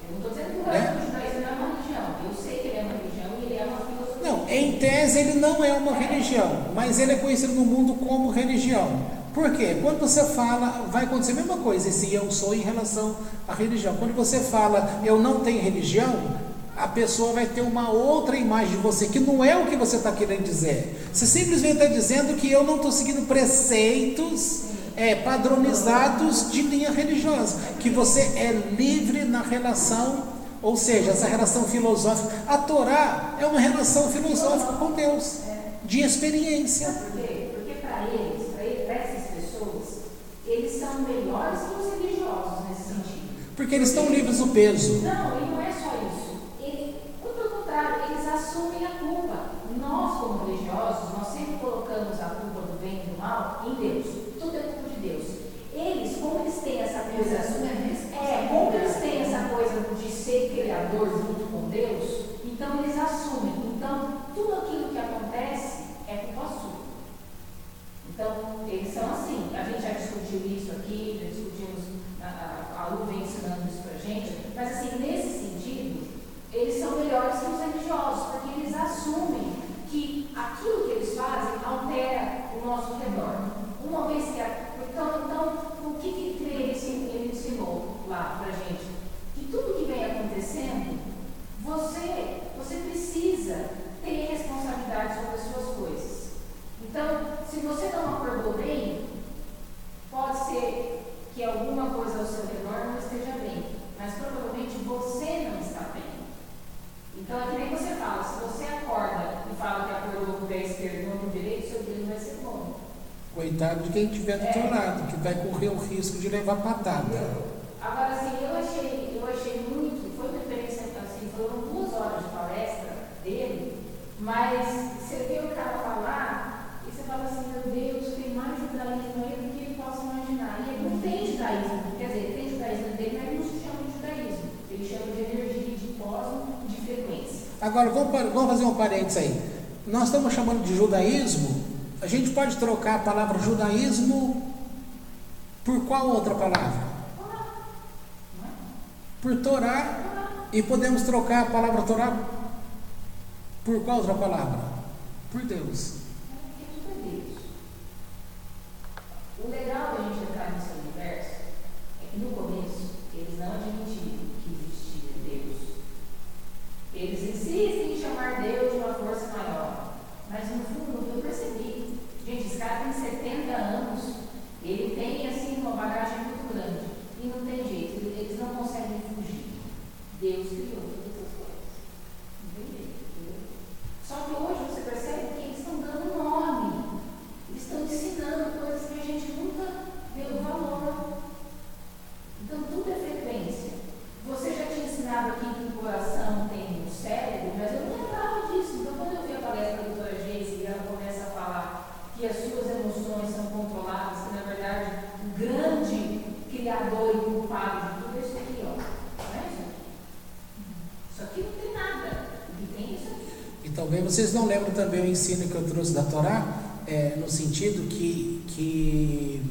Speaker 2: Eu não estou dizendo que o judaísmo não é uma religião. Eu sei que ele é uma religião e ele é uma filosofia.
Speaker 1: Não, em tese ele não é uma religião, mas ele é conhecido no mundo como religião. Por quê? Quando você fala, vai acontecer a mesma coisa, esse eu sou em relação à religião. Quando você fala, eu não tenho religião, a pessoa vai ter uma outra imagem de você, que não é o que você está querendo dizer. Você simplesmente está dizendo que eu não estou seguindo preceitos padronizados de linha religiosa, que você é livre na relação, ou seja, essa relação filosófica. A Torá é uma relação filosófica com Deus, de experiência.
Speaker 2: Por quê? Porque para essas pessoas, eles são melhores que os religiosos nesse sentido.
Speaker 1: Porque eles estão livres do peso.
Speaker 2: Não, e não é só isso. Muito pelo contrário, eles assumem a culpa. Nós, como religiosos, nós sempre colocamos a culpa do bem e do mal em Deus. Tudo é culpa de Deus. Eles, como eles têm essa coisa, como eles têm essa coisa de ser criador junto com Deus, então eles assumem. Então, tudo aquilo que acontece é culpa sua. Então, eles são assim. A gente já discutiu isso aqui, já discutimos, a Lu vem ensinando isso pra gente, mas assim, nesse sentido, eles são melhores que os religiosos, porque eles assumem que aquilo que eles fazem altera o nosso redor. Uma vez que... Então o que ele ensinou lá pra gente? Que tudo que vem acontecendo, você precisa ter responsabilidade sobre as suas coisas. Então, se você não acordou bem, pode ser que alguma coisa ao seu redor não esteja bem, mas provavelmente você não está bem. Então, é que nem você fala, se você acorda e fala que acordou com o pé esquerdo e não com o direito, seu dia não vai ser bom.
Speaker 1: Coitado de quem estiver do teu lado, que vai correr o risco de levar patada.
Speaker 2: Agora, assim, eu achei muito, foi uma experiência, assim, foram 2 horas de palestra dele, mas você vê o cara falar e você fala assim, meu Deus, tem mais judaísmo aí do que ele possa imaginar. E ele não tem judaísmo, quer dizer, tem judaísmo dele, mas ele não se chama de judaísmo, ele chama de energia, de cosmo, de frequência.
Speaker 1: Agora, vamos fazer um parênteses aí. Nós estamos chamando de judaísmo, a gente pode trocar a palavra judaísmo por qual outra palavra? Por Torá. E podemos trocar a palavra Torá por qual outra palavra? Por Deus.
Speaker 2: O legal da gente entrar nesse universo é que no começo eles não admitiram que existia Deus. Eles insistem em chamar Deus de uma força maior, mas no fundo eu percebi, gente, esse cara tem 70 anos, ele tem assim uma bagagem muito grande e não tem jeito, eles não conseguem fugir. Deus criou todas as coisas, não tem jeito, entendeu? Só que hoje você percebe que eles estão dando nome, eles estão ensinando coisas que a gente nunca deu valor. Então tudo é frequência. Você já tinha ensinado aqui que o coração tem um cérebro, mas eu não lembrava disso. Então quando eu vi a palestra da doutora Geise e ela começa a falar que as suas emoções são controladas, que na verdade o grande criador e culpado de tudo é isso aqui, ó. Não é isso aqui? Isso aqui não tem nada. O que tem é isso aqui.
Speaker 1: E talvez vocês não lembram também o ensino que eu trouxe da Torá, no sentido que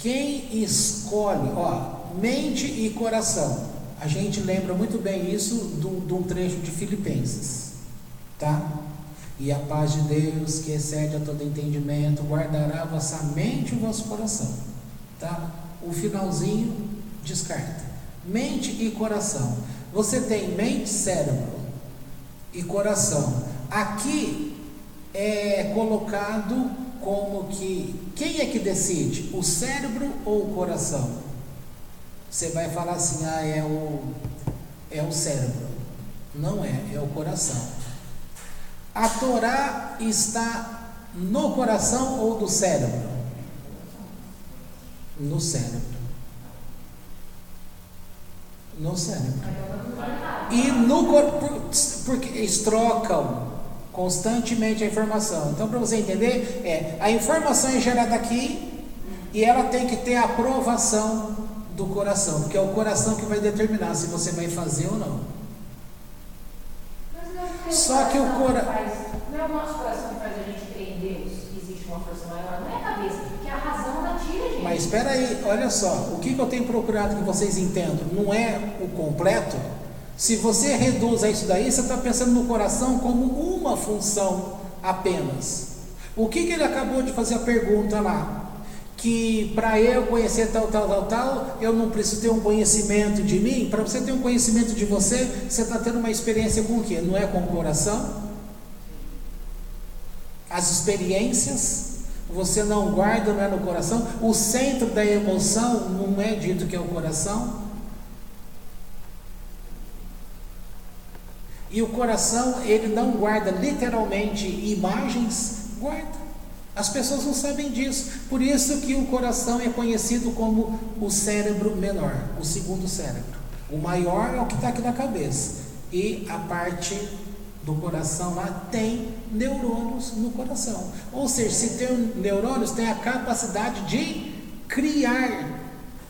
Speaker 1: Quem escolhe, mente e coração. A gente lembra muito bem isso de um trecho de Filipenses, tá? E a paz de Deus, que excede a todo entendimento, guardará a vossa mente e o vosso coração, tá? O finalzinho descarta. Mente e coração. Você tem mente, cérebro e coração. Aqui é colocado como que, quem é que decide? O cérebro ou o coração? Você vai falar assim, é o cérebro. Não é o coração. A Torá está no coração ou do cérebro? No cérebro. No cérebro. E porque eles trocam constantemente a informação. Então, para você entender, a informação é gerada aqui e ela tem que ter a aprovação do coração, porque é o coração que vai determinar se você vai fazer ou não. Só que o coração...
Speaker 2: Não é o nosso coração que faz a gente crer em Deus, que existe uma força maior, não é a cabeça, porque a razão ela tira, gente.
Speaker 1: Mas espera aí, olha só, o que eu tenho procurado que vocês entendam, não é o completo. Se você reduz a isso daí, você está pensando no coração como uma função apenas. O que ele acabou de fazer a pergunta lá? Que para eu conhecer tal, eu não preciso ter um conhecimento de mim. Para você ter um conhecimento de você, você está tendo uma experiência com o quê? Não é com o coração? As experiências, você não guarda, não é no coração. O centro da emoção não é dito que é o coração. E o coração, ele não guarda literalmente imagens, guarda. As pessoas não sabem disso. Por isso que o coração é conhecido como o cérebro menor, o segundo cérebro. O maior é o que está aqui na cabeça. E a parte do coração lá tem neurônios no coração. Ou seja, se tem neurônios, tem a capacidade de criar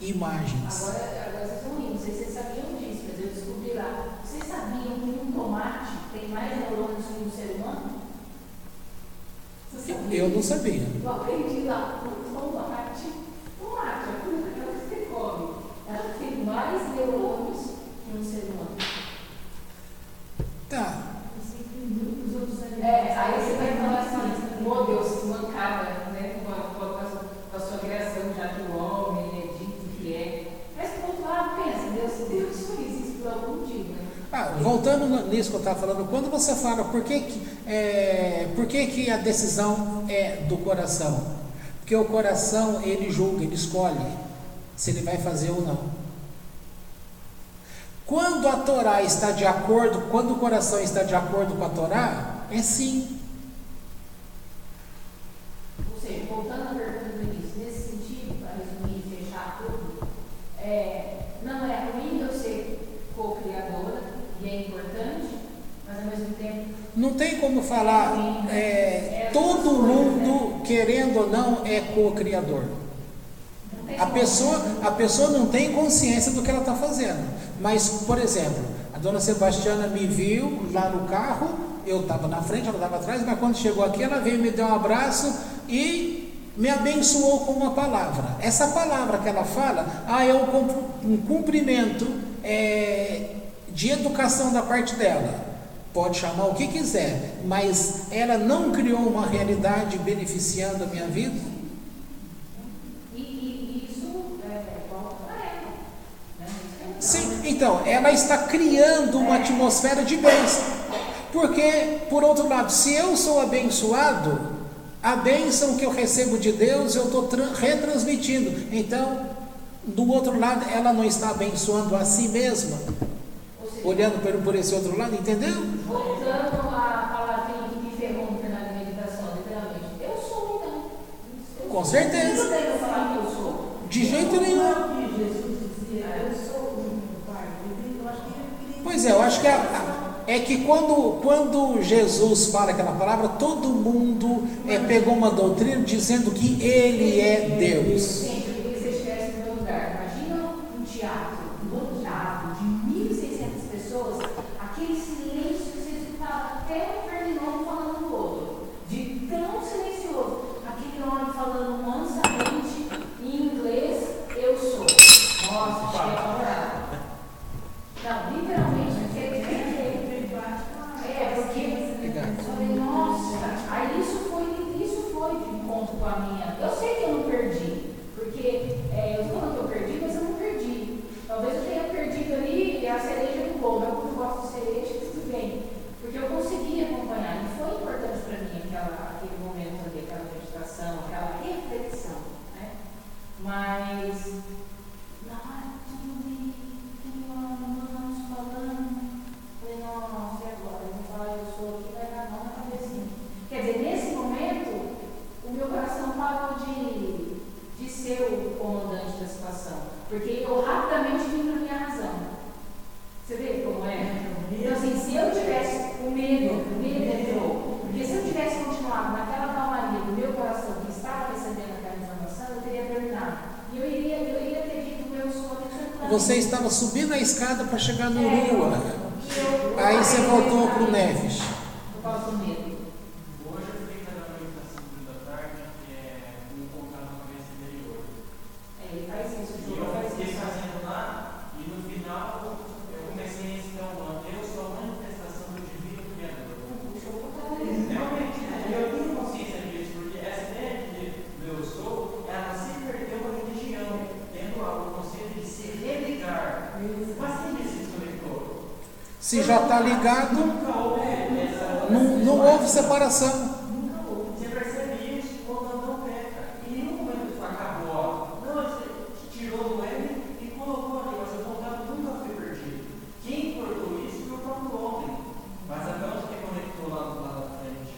Speaker 1: imagens.
Speaker 2: Agora vocês estão rindo, não sei se vocês sabiam disso, mas eu descobri lá. Vocês sabiam que um tomate tem mais neurônios que um ser humano?
Speaker 1: Eu não sabia.
Speaker 2: Eu aprendi lá, o tomate, a fruta, aquela que você come, ela tem mais neurônios que um ser humano.
Speaker 1: Tá.
Speaker 2: Aí você vai falar assim, meu Deus, mancava, né, com a sua criação, já que o homem é dito que é. Mas por outro lado, pensa, Deus fez isso por algum motivo, né?
Speaker 1: Voltando nisso que eu estava falando, quando você fala por que a decisão é do coração? Porque o coração, ele julga, ele escolhe se ele vai fazer ou não. Quando a Torá está de acordo, quando o coração está de acordo com a Torá, é sim.
Speaker 2: Ou seja, voltando à pergunta do início, nesse sentido, para resumir e fechar tudo, não é ruim eu ser co-criadora, e é importante, mas ao mesmo tempo...
Speaker 1: Não tem como falar, todo mundo, querendo ou não, é co-criador. A pessoa não tem consciência do que ela está fazendo. Mas, por exemplo, a dona Sebastiana me viu lá no carro, eu estava na frente, ela estava atrás, mas quando chegou aqui, ela veio me dar um abraço e me abençoou com uma palavra. Essa palavra que ela fala, é um cumprimento de educação da parte dela. Pode chamar o que quiser, mas ela não criou uma realidade beneficiando a minha vida. Sim, então, ela está criando uma atmosfera de bênção. Porque, por outro lado, se eu sou abençoado, a bênção que eu recebo de Deus, eu estou retransmitindo. Então, do outro lado, ela não está abençoando a si mesma, olhando por esse outro lado, entendeu?
Speaker 2: Voltando à palavrinha que me ferrou no final da meditação, literalmente. Eu sou, então.
Speaker 1: Com certeza.
Speaker 2: Não tem que falar que eu sou.
Speaker 1: De jeito nenhum. Pois é, eu acho que é que quando Jesus fala aquela palavra, todo mundo pegou uma doutrina dizendo que Ele é Deus.
Speaker 2: Gente, eu queria que você estivesse no meu lugar. Imagina um teatro lotado de 1.600 pessoas, aquele silêncio que você escutava até o Ferdinando falando do outro. De tão silencioso. Aquele homem falando mansamente em inglês,
Speaker 1: você estava subindo a escada para chegar no Lua. Aí você voltou para o Neves.
Speaker 2: Por causa do medo.
Speaker 4: Hoje eu fiquei fazendo uma meditação da tarde, que é um contato com a cabeça interior.
Speaker 2: Ele faz isso, o
Speaker 4: E
Speaker 2: jogo
Speaker 4: eu
Speaker 2: faz
Speaker 4: fiquei
Speaker 2: isso.
Speaker 4: fazendo lá, e no final eu comecei a ensinar o ano. Eu sou a manifestação do divino criador. Realmente, eu tenho consciência disso, porque essa ideia de eu sou, ela se perdeu na religião, tendo o conceito de se religar. Mas quem disse que se conectou?
Speaker 1: Se já está ligado,
Speaker 4: Nunca houve essa.
Speaker 1: não houve separação.
Speaker 4: Nunca houve. Você percebe isso quando não peca. E em nenhum momento acabou. Ó. Não, você tirou do Éden e colocou ali, mas o contato nunca foi perdido. Quem cortou isso foi o próprio homem. Mas Adão que conectou lá na frente.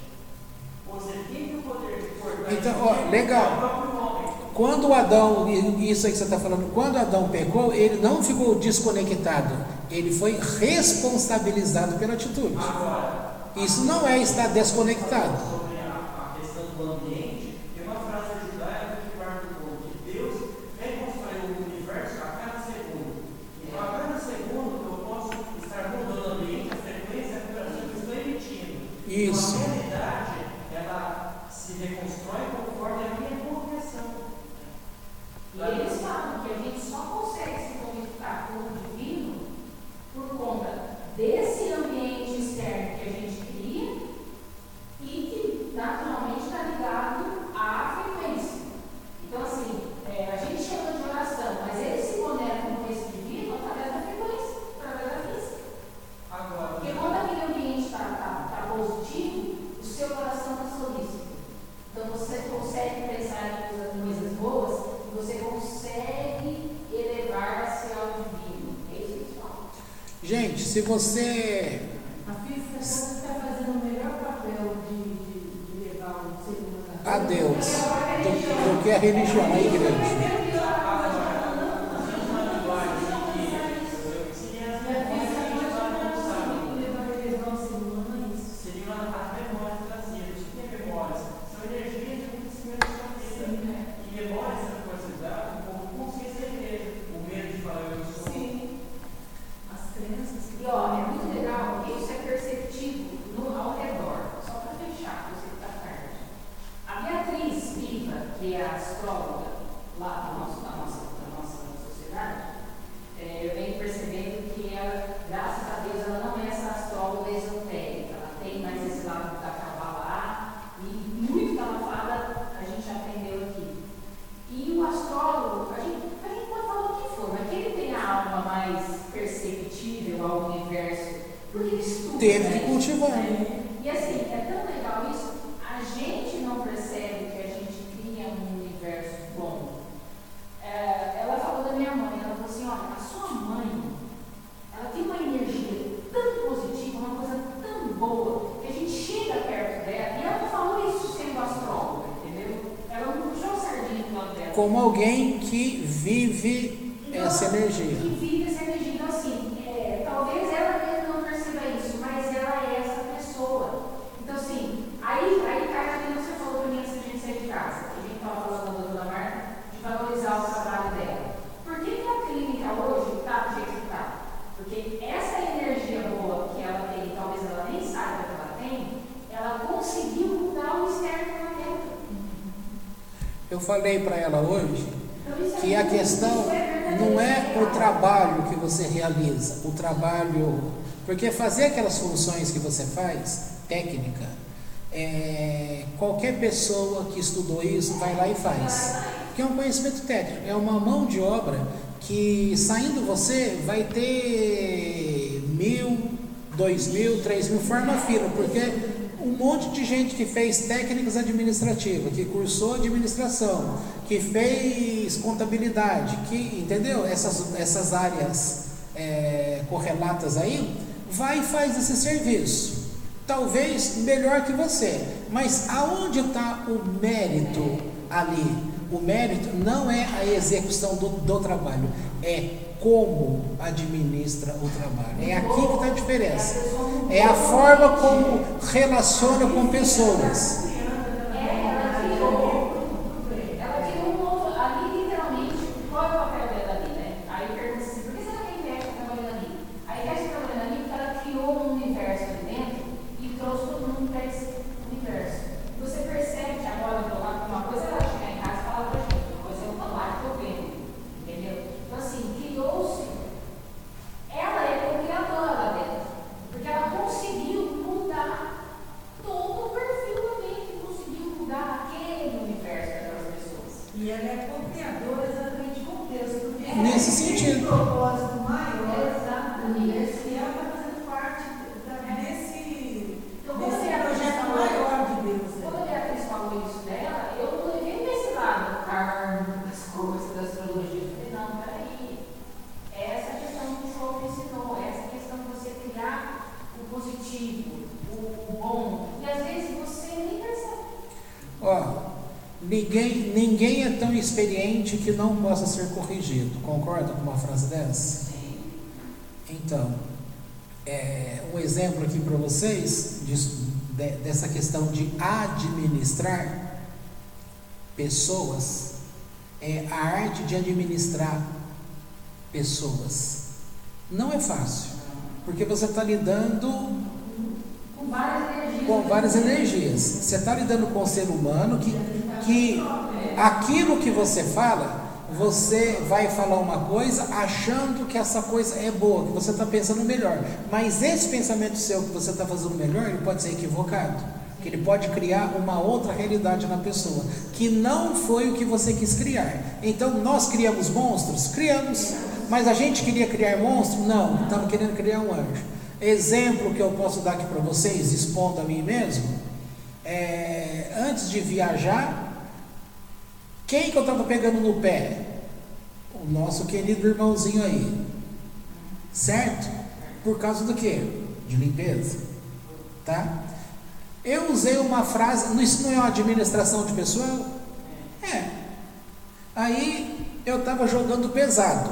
Speaker 4: Ou seja, quem tem o poder de cortar
Speaker 1: Então,
Speaker 4: isso
Speaker 1: ó,
Speaker 4: é
Speaker 1: legal.
Speaker 4: o próprio homem.
Speaker 1: Quando Adão, isso aí que você está falando, quando Adão pecou, ele não ficou desconectado, ele foi responsabilizado pela atitude.
Speaker 4: Agora,
Speaker 1: Isso não é estar desconectado.
Speaker 4: sobre a questão do ambiente, tem uma frase judaica que parte do ponto que Deus reconstruiu o universo a cada segundo. Então, a cada segundo eu posso estar mudando o ambiente, a frequência, a vibração que eu estou emitindo.
Speaker 1: Isso.
Speaker 4: Então, a realidade, ela se reconstrói conforme a minha colocação.
Speaker 2: E eles falam que a gente só consegue se conectar com o divino por conta desse ambiente externo que a gente cria e que naturalmente está ligado à frequência. Então, assim, a gente chama de oração, mas ele se conecta com esse divino através da frequência, através da física.
Speaker 4: Agora,
Speaker 2: Porque quando aquele ambiente está positivo, o seu coração está solícito. Então você consegue pensar em coisas boas e você consegue elevar-se ao divino. É isso que eles falam.
Speaker 1: Gente, se você...
Speaker 3: A física está fazendo o melhor papel de levar o ser humano
Speaker 1: A Deus, do que a religião, a igreja.
Speaker 4: seriam as memórias trazidas. O que é memórias? São energias de acontecimento da sua vida. E memórias você pode usar como consciência da igreja. O medo de falar eu sou.
Speaker 3: Sim. As crenças.
Speaker 2: E ó, é muito legal, isso é perceptível ao redor. Só para fechar, eu sei que está tarde. A Beatriz Viva, que é a astróloga lá da nossa sociedade, eu venho percebendo que ela, graças a Deus, ela não é essa astróloga esotérica. Ela tem mais esse lado da Kabbalah e muito que ela fala, a gente aprendeu aqui. E o astrólogo, a gente pode falar o que for, mas que ele tem a alma mais perceptível ao universo, porque ele estuda.
Speaker 1: Teve
Speaker 2: né?
Speaker 1: que cultivar.
Speaker 2: E assim, é tão legal isso, a gente não percebe que a gente cria um universo bom. Ela falou da minha mãe, ela falou assim, olha, a sua mãe, ela tem uma energia tão positiva, uma coisa tão boa, que a gente chega perto dela, e ela não falou isso sendo astróloga, entendeu? Ela não puxou a sardinha do lado dela.
Speaker 1: Como alguém que vive essa energia.
Speaker 2: Que vive essa energia. Então, assim, talvez ela mesma não perceba isso, mas ela é essa pessoa. Então, assim, aí cai naquilo que você falou para mim antes de a gente sair de casa. A gente estava falando da doutora Marta, de valorizar o trabalho dela. Por que a clínica hoje está do jeito que está? Porque essa energia boa que ela tem, talvez ela nem saiba que ela tem, ela conseguiu mudar o externo lá dentro.
Speaker 1: Eu falei para ela hoje
Speaker 2: Então, isso é
Speaker 1: que a
Speaker 2: muito-
Speaker 1: questão
Speaker 2: isso é verdadeiro,
Speaker 1: não é
Speaker 2: isso
Speaker 1: o
Speaker 2: real.
Speaker 1: trabalho que você realiza, o trabalho... Porque fazer aquelas funções que você faz, técnica, qualquer pessoa que estudou isso vai lá e faz. Que é um conhecimento técnico, é uma mão de obra que saindo você vai ter 1.000, 2.000, 3.000, forma fila, porque um monte de gente que fez técnicas administrativas, que cursou administração, que fez contabilidade, que, entendeu? Essas áreas correlatas aí, vai e faz esse serviço. Talvez melhor que você, mas aonde está o mérito ali? O mérito não é a execução do trabalho, é como administra o trabalho. É aqui que está a diferença. É a forma como relaciona com pessoas.
Speaker 2: Ela criou um novo, ali literalmente, qual é o papel dela ali, né? Aí pergunta assim, por que
Speaker 3: propósito maior.
Speaker 2: Exatamente.
Speaker 3: Esse ela está fazendo parte desse
Speaker 2: Então, quando ele
Speaker 3: projeto maior de Deus. Né?
Speaker 2: Quando a Beatriz falou isso dela, eu não levei desse lado, carne, das coisas, da astrologia. Eu falei, não, peraí. Essa questão que o show ensinou, essa questão de você criar o positivo, o bom. E às vezes você nem percebe.
Speaker 1: Ó, ninguém é tão experiente que não possa ser corrigido. Concorda com uma frase dessa?
Speaker 2: Sim.
Speaker 1: Então, um exemplo aqui para vocês dessa questão de administrar pessoas é a arte de administrar pessoas. Não é fácil, porque você está lidando
Speaker 2: Com várias energias.
Speaker 1: com várias energias. Você está lidando com o ser humano que aquilo que você fala, você vai falar uma coisa achando que essa coisa é boa, que você está pensando melhor. Mas esse pensamento seu que você está fazendo melhor, ele pode ser equivocado. Que ele pode criar uma outra realidade na pessoa, que não foi o que você quis criar. Então, nós criamos monstros? Criamos. Mas a gente queria criar monstro? Não, estamos querendo criar um anjo. Exemplo que eu posso dar aqui para vocês, expondo a mim mesmo, antes de viajar, quem que eu estava pegando no pé? O nosso querido irmãozinho aí, certo? Por causa do quê? De limpeza, tá? Eu usei uma frase, isso não é uma administração de pessoal? Aí eu estava jogando pesado,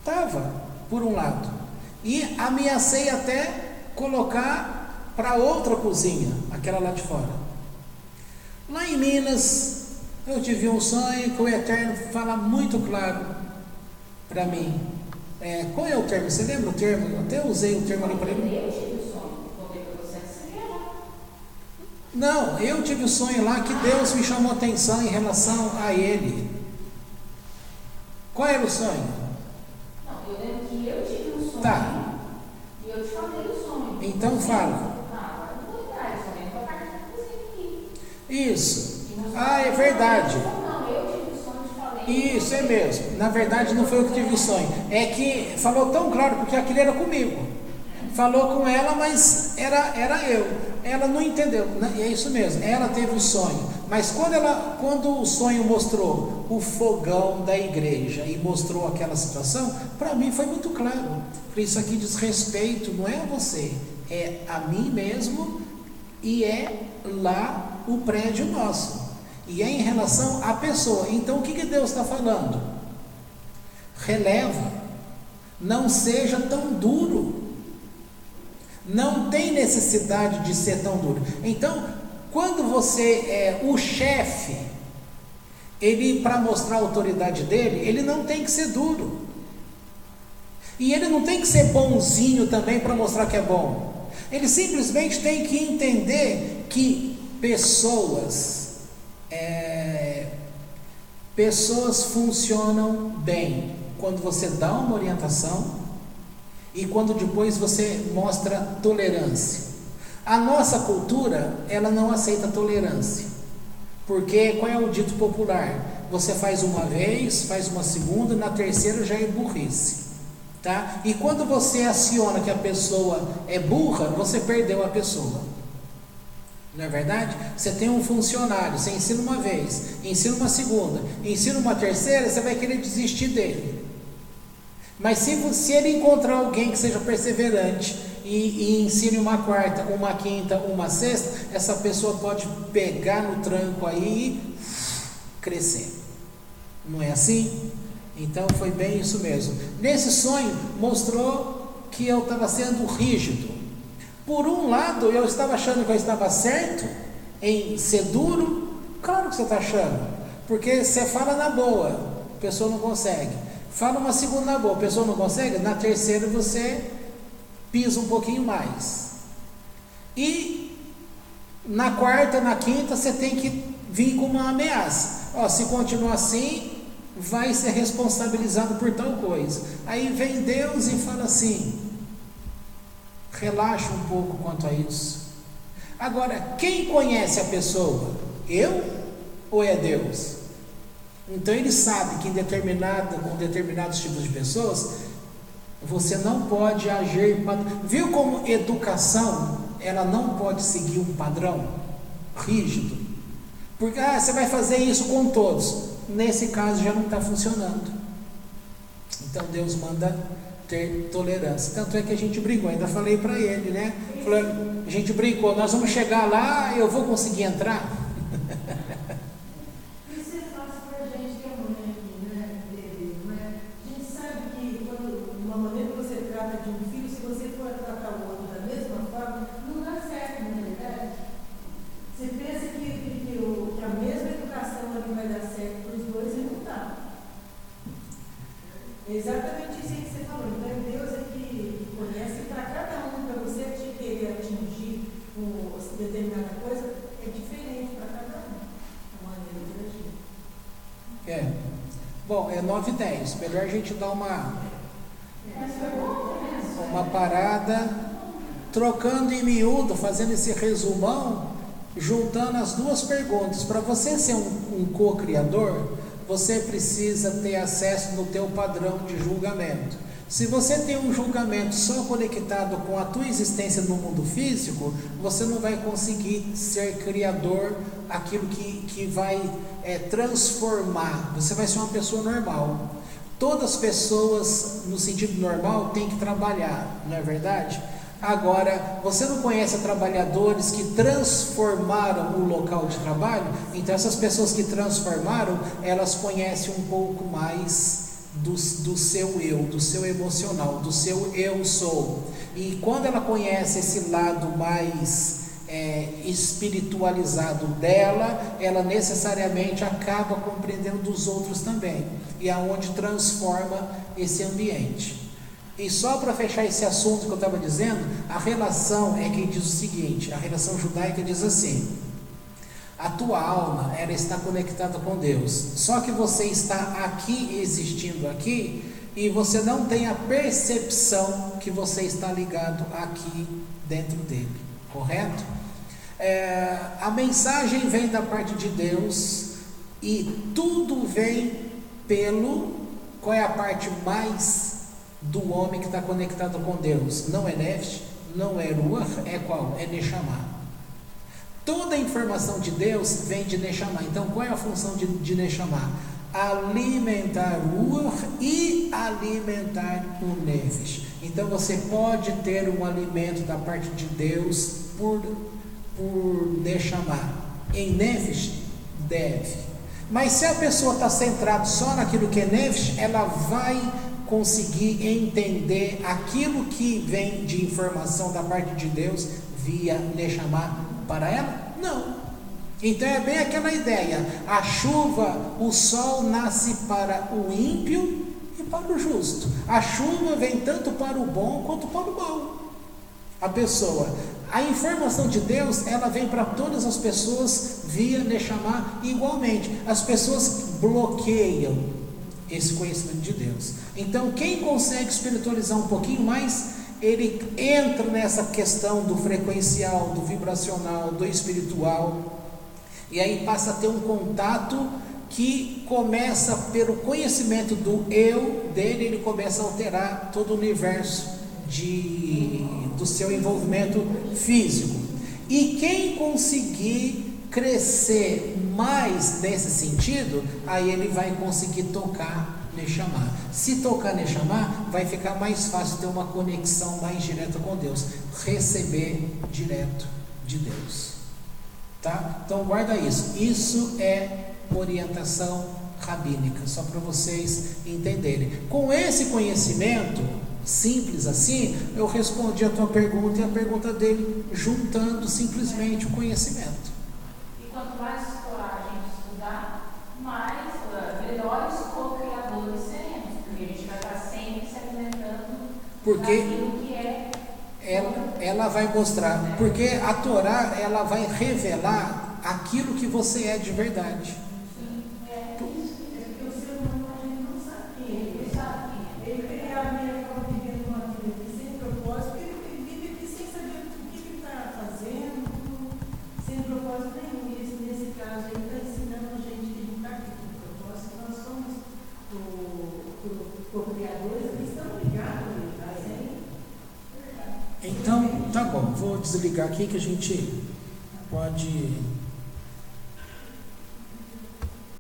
Speaker 1: tava, por um lado, e ameacei até colocar para outra cozinha, aquela lá de fora. Lá em Minas, eu tive um sonho que o Eterno fala muito claro para mim. Qual é o termo? Você lembra o termo? Eu até usei o termo ali para ele.
Speaker 2: Eu tive o sonho, contei para você que seria lá.
Speaker 1: Não, eu tive o sonho lá que Deus me chamou atenção em relação a ele. Qual era o sonho?
Speaker 2: Não, eu lembro que eu tive um sonho.
Speaker 1: Tá.
Speaker 2: E eu te falei o sonho.
Speaker 1: Então fala.
Speaker 2: Agora não vou lembrar, eu só lembro a parte da cozinha aqui.
Speaker 1: Isso. É verdade.
Speaker 2: Não, eu tive o sonho, te falei.
Speaker 1: Isso, é mesmo. Na verdade não foi eu que tive o sonho. É que falou tão claro, porque aquilo era comigo. Falou com ela, mas era eu. Ela não entendeu. É isso mesmo. Ela teve o sonho. Mas quando o sonho mostrou o fogão da igreja e mostrou aquela situação, para mim foi muito claro. Porque isso aqui diz respeito, não é a você, é a mim mesmo e é lá o prédio nosso. E é em relação à pessoa. Então o que Deus está falando? Releva. Não seja tão duro. Não tem necessidade de ser tão duro. Então, quando você é o chefe, ele, para mostrar a autoridade dele, ele não tem que ser duro. E ele não tem que ser bonzinho também para mostrar que é bom. Ele simplesmente tem que entender que pessoas funcionam bem quando você dá uma orientação e quando depois você mostra tolerância. A nossa cultura, ela não aceita tolerância, porque qual é o dito popular? Você faz uma vez, faz uma segunda, na terceira já é burrice, tá? E quando você aciona que a pessoa é burra, você perdeu a pessoa. Não é verdade? Você tem um funcionário, você ensina uma vez, ensina uma segunda, ensina uma terceira, você vai querer desistir dele. Mas se ele encontrar alguém que seja perseverante e ensine uma quarta, uma quinta, uma sexta, essa pessoa pode pegar no tranco aí e crescer. Não é assim? Então foi bem isso mesmo. Nesse sonho mostrou que eu estava sendo rígido. Por um lado, eu estava achando que eu estava certo em ser duro. Claro que você está achando, porque você fala na boa, a pessoa não consegue. Fala uma segunda na boa, a pessoa não consegue, na terceira você pisa um pouquinho mais. E na quarta, na quinta, você tem que vir com uma ameaça. Se continuar assim, vai ser responsabilizado por tal coisa. Aí vem Deus e fala assim: relaxa um pouco quanto a isso. Agora, quem conhece a pessoa? Eu ou é Deus? Então ele sabe que com determinados tipos de pessoas, você não pode agir. Viu como educação, ela não pode seguir um padrão rígido? Porque você vai fazer isso com todos. Nesse caso já não está funcionando. Então Deus manda ter tolerância. Tanto é que a gente brincou, ainda falei para ele, né? Falei, a gente brincou, nós vamos chegar lá, eu vou conseguir entrar?
Speaker 3: Isso é fácil para a gente que é mãe aqui, né? Não é? A gente sabe que quando, uma maneira que você trata de um filho, se você for tratar o outro da mesma forma, não dá certo, não é verdade? Você pensa que a mesma educação ali vai dar certo para os dois e não dá. É exatamente isso aí que você falou. Então é Deus é que conhece para cada um, para você querer atingir determinada coisa, é diferente para cada um. A maneira de agir.
Speaker 1: Bom, é 9h10. Melhor a gente dar uma
Speaker 2: Mas foi bom, né?
Speaker 1: uma parada, trocando em miúdo, fazendo esse resumão, juntando as duas perguntas. Para você ser um co-criador, você precisa ter acesso no teu padrão de julgamento. Se você tem um julgamento só conectado com a tua existência no mundo físico, você não vai conseguir ser criador, aquilo que vai transformar. Você vai ser uma pessoa normal. Todas as pessoas, no sentido normal, têm que trabalhar, não é verdade? Agora, você não conhece trabalhadores que transformaram o local de trabalho? Então essas pessoas que transformaram, elas conhecem um pouco mais do seu eu, do seu emocional, do seu eu sou. E quando ela conhece esse lado mais espiritualizado dela, ela necessariamente acaba compreendendo dos outros também, e aonde transforma esse ambiente. E só para fechar esse assunto que eu estava dizendo, a relação é que diz o seguinte, a relação judaica diz assim: a tua alma, ela está conectada com Deus, só que você está aqui, existindo aqui, e você não tem a percepção que você está ligado aqui dentro dele, correto? A mensagem vem da parte de Deus, e tudo vem qual é a parte mais do homem que está conectado com Deus? Não é Nefesh, não é Ruach, é qual? É Neshama. Toda a informação de Deus vem de Neshama. Então qual é a função de Neshama? Alimentar Ruach e alimentar o Nefesh. Então você pode ter um alimento da parte de Deus por Neshama. Em Nefesh deve. Mas se a pessoa está centrada só naquilo que é Nefesh, ela vai conseguir entender aquilo que vem de informação da parte de Deus via Neshama para ela? Não. Então é bem aquela ideia: a chuva, o sol nasce para o ímpio e para o justo. A chuva vem tanto para o bom quanto para o mal. A informação de Deus, ela vem para todas as pessoas via Neshama igualmente. As pessoas bloqueiam esse conhecimento de Deus. Então quem consegue espiritualizar um pouquinho mais, ele entra nessa questão do frequencial, do vibracional, do espiritual, e aí passa a ter um contato que começa pelo conhecimento do eu dele, ele começa a alterar todo o universo do seu envolvimento físico. E quem conseguir crescer mais nesse sentido, aí ele vai conseguir tocar Neshama. Se tocar Neshama, vai ficar mais fácil ter uma conexão mais direta com Deus, receber direto de Deus, tá? Então guarda isso. Isso é orientação rabínica, só para vocês entenderem. Com esse conhecimento simples assim, eu respondi a tua pergunta e a pergunta dele, juntando simplesmente o conhecimento.
Speaker 2: E quanto mais a gente estudar, melhores co-criadores seremos, porque a gente vai estar sempre se alimentando daquilo que é.
Speaker 1: Ela vai mostrar, porque a Torá, ela vai revelar aquilo que você é de verdade.
Speaker 2: Sim, é isso.
Speaker 3: É porque o ser humano, a gente não sabe quem é. Ele sabe quem é. Ele acaba vivendo uma vida aqui sem propósito, porque ele vive aqui sem saber o que ele está fazendo, sem propósito nenhum. E nesse caso, ele está ensinando a gente que ele está aqui com propósito. Então, ali estão ligados ali,
Speaker 1: Então, tá bom, vou desligar aqui que a gente pode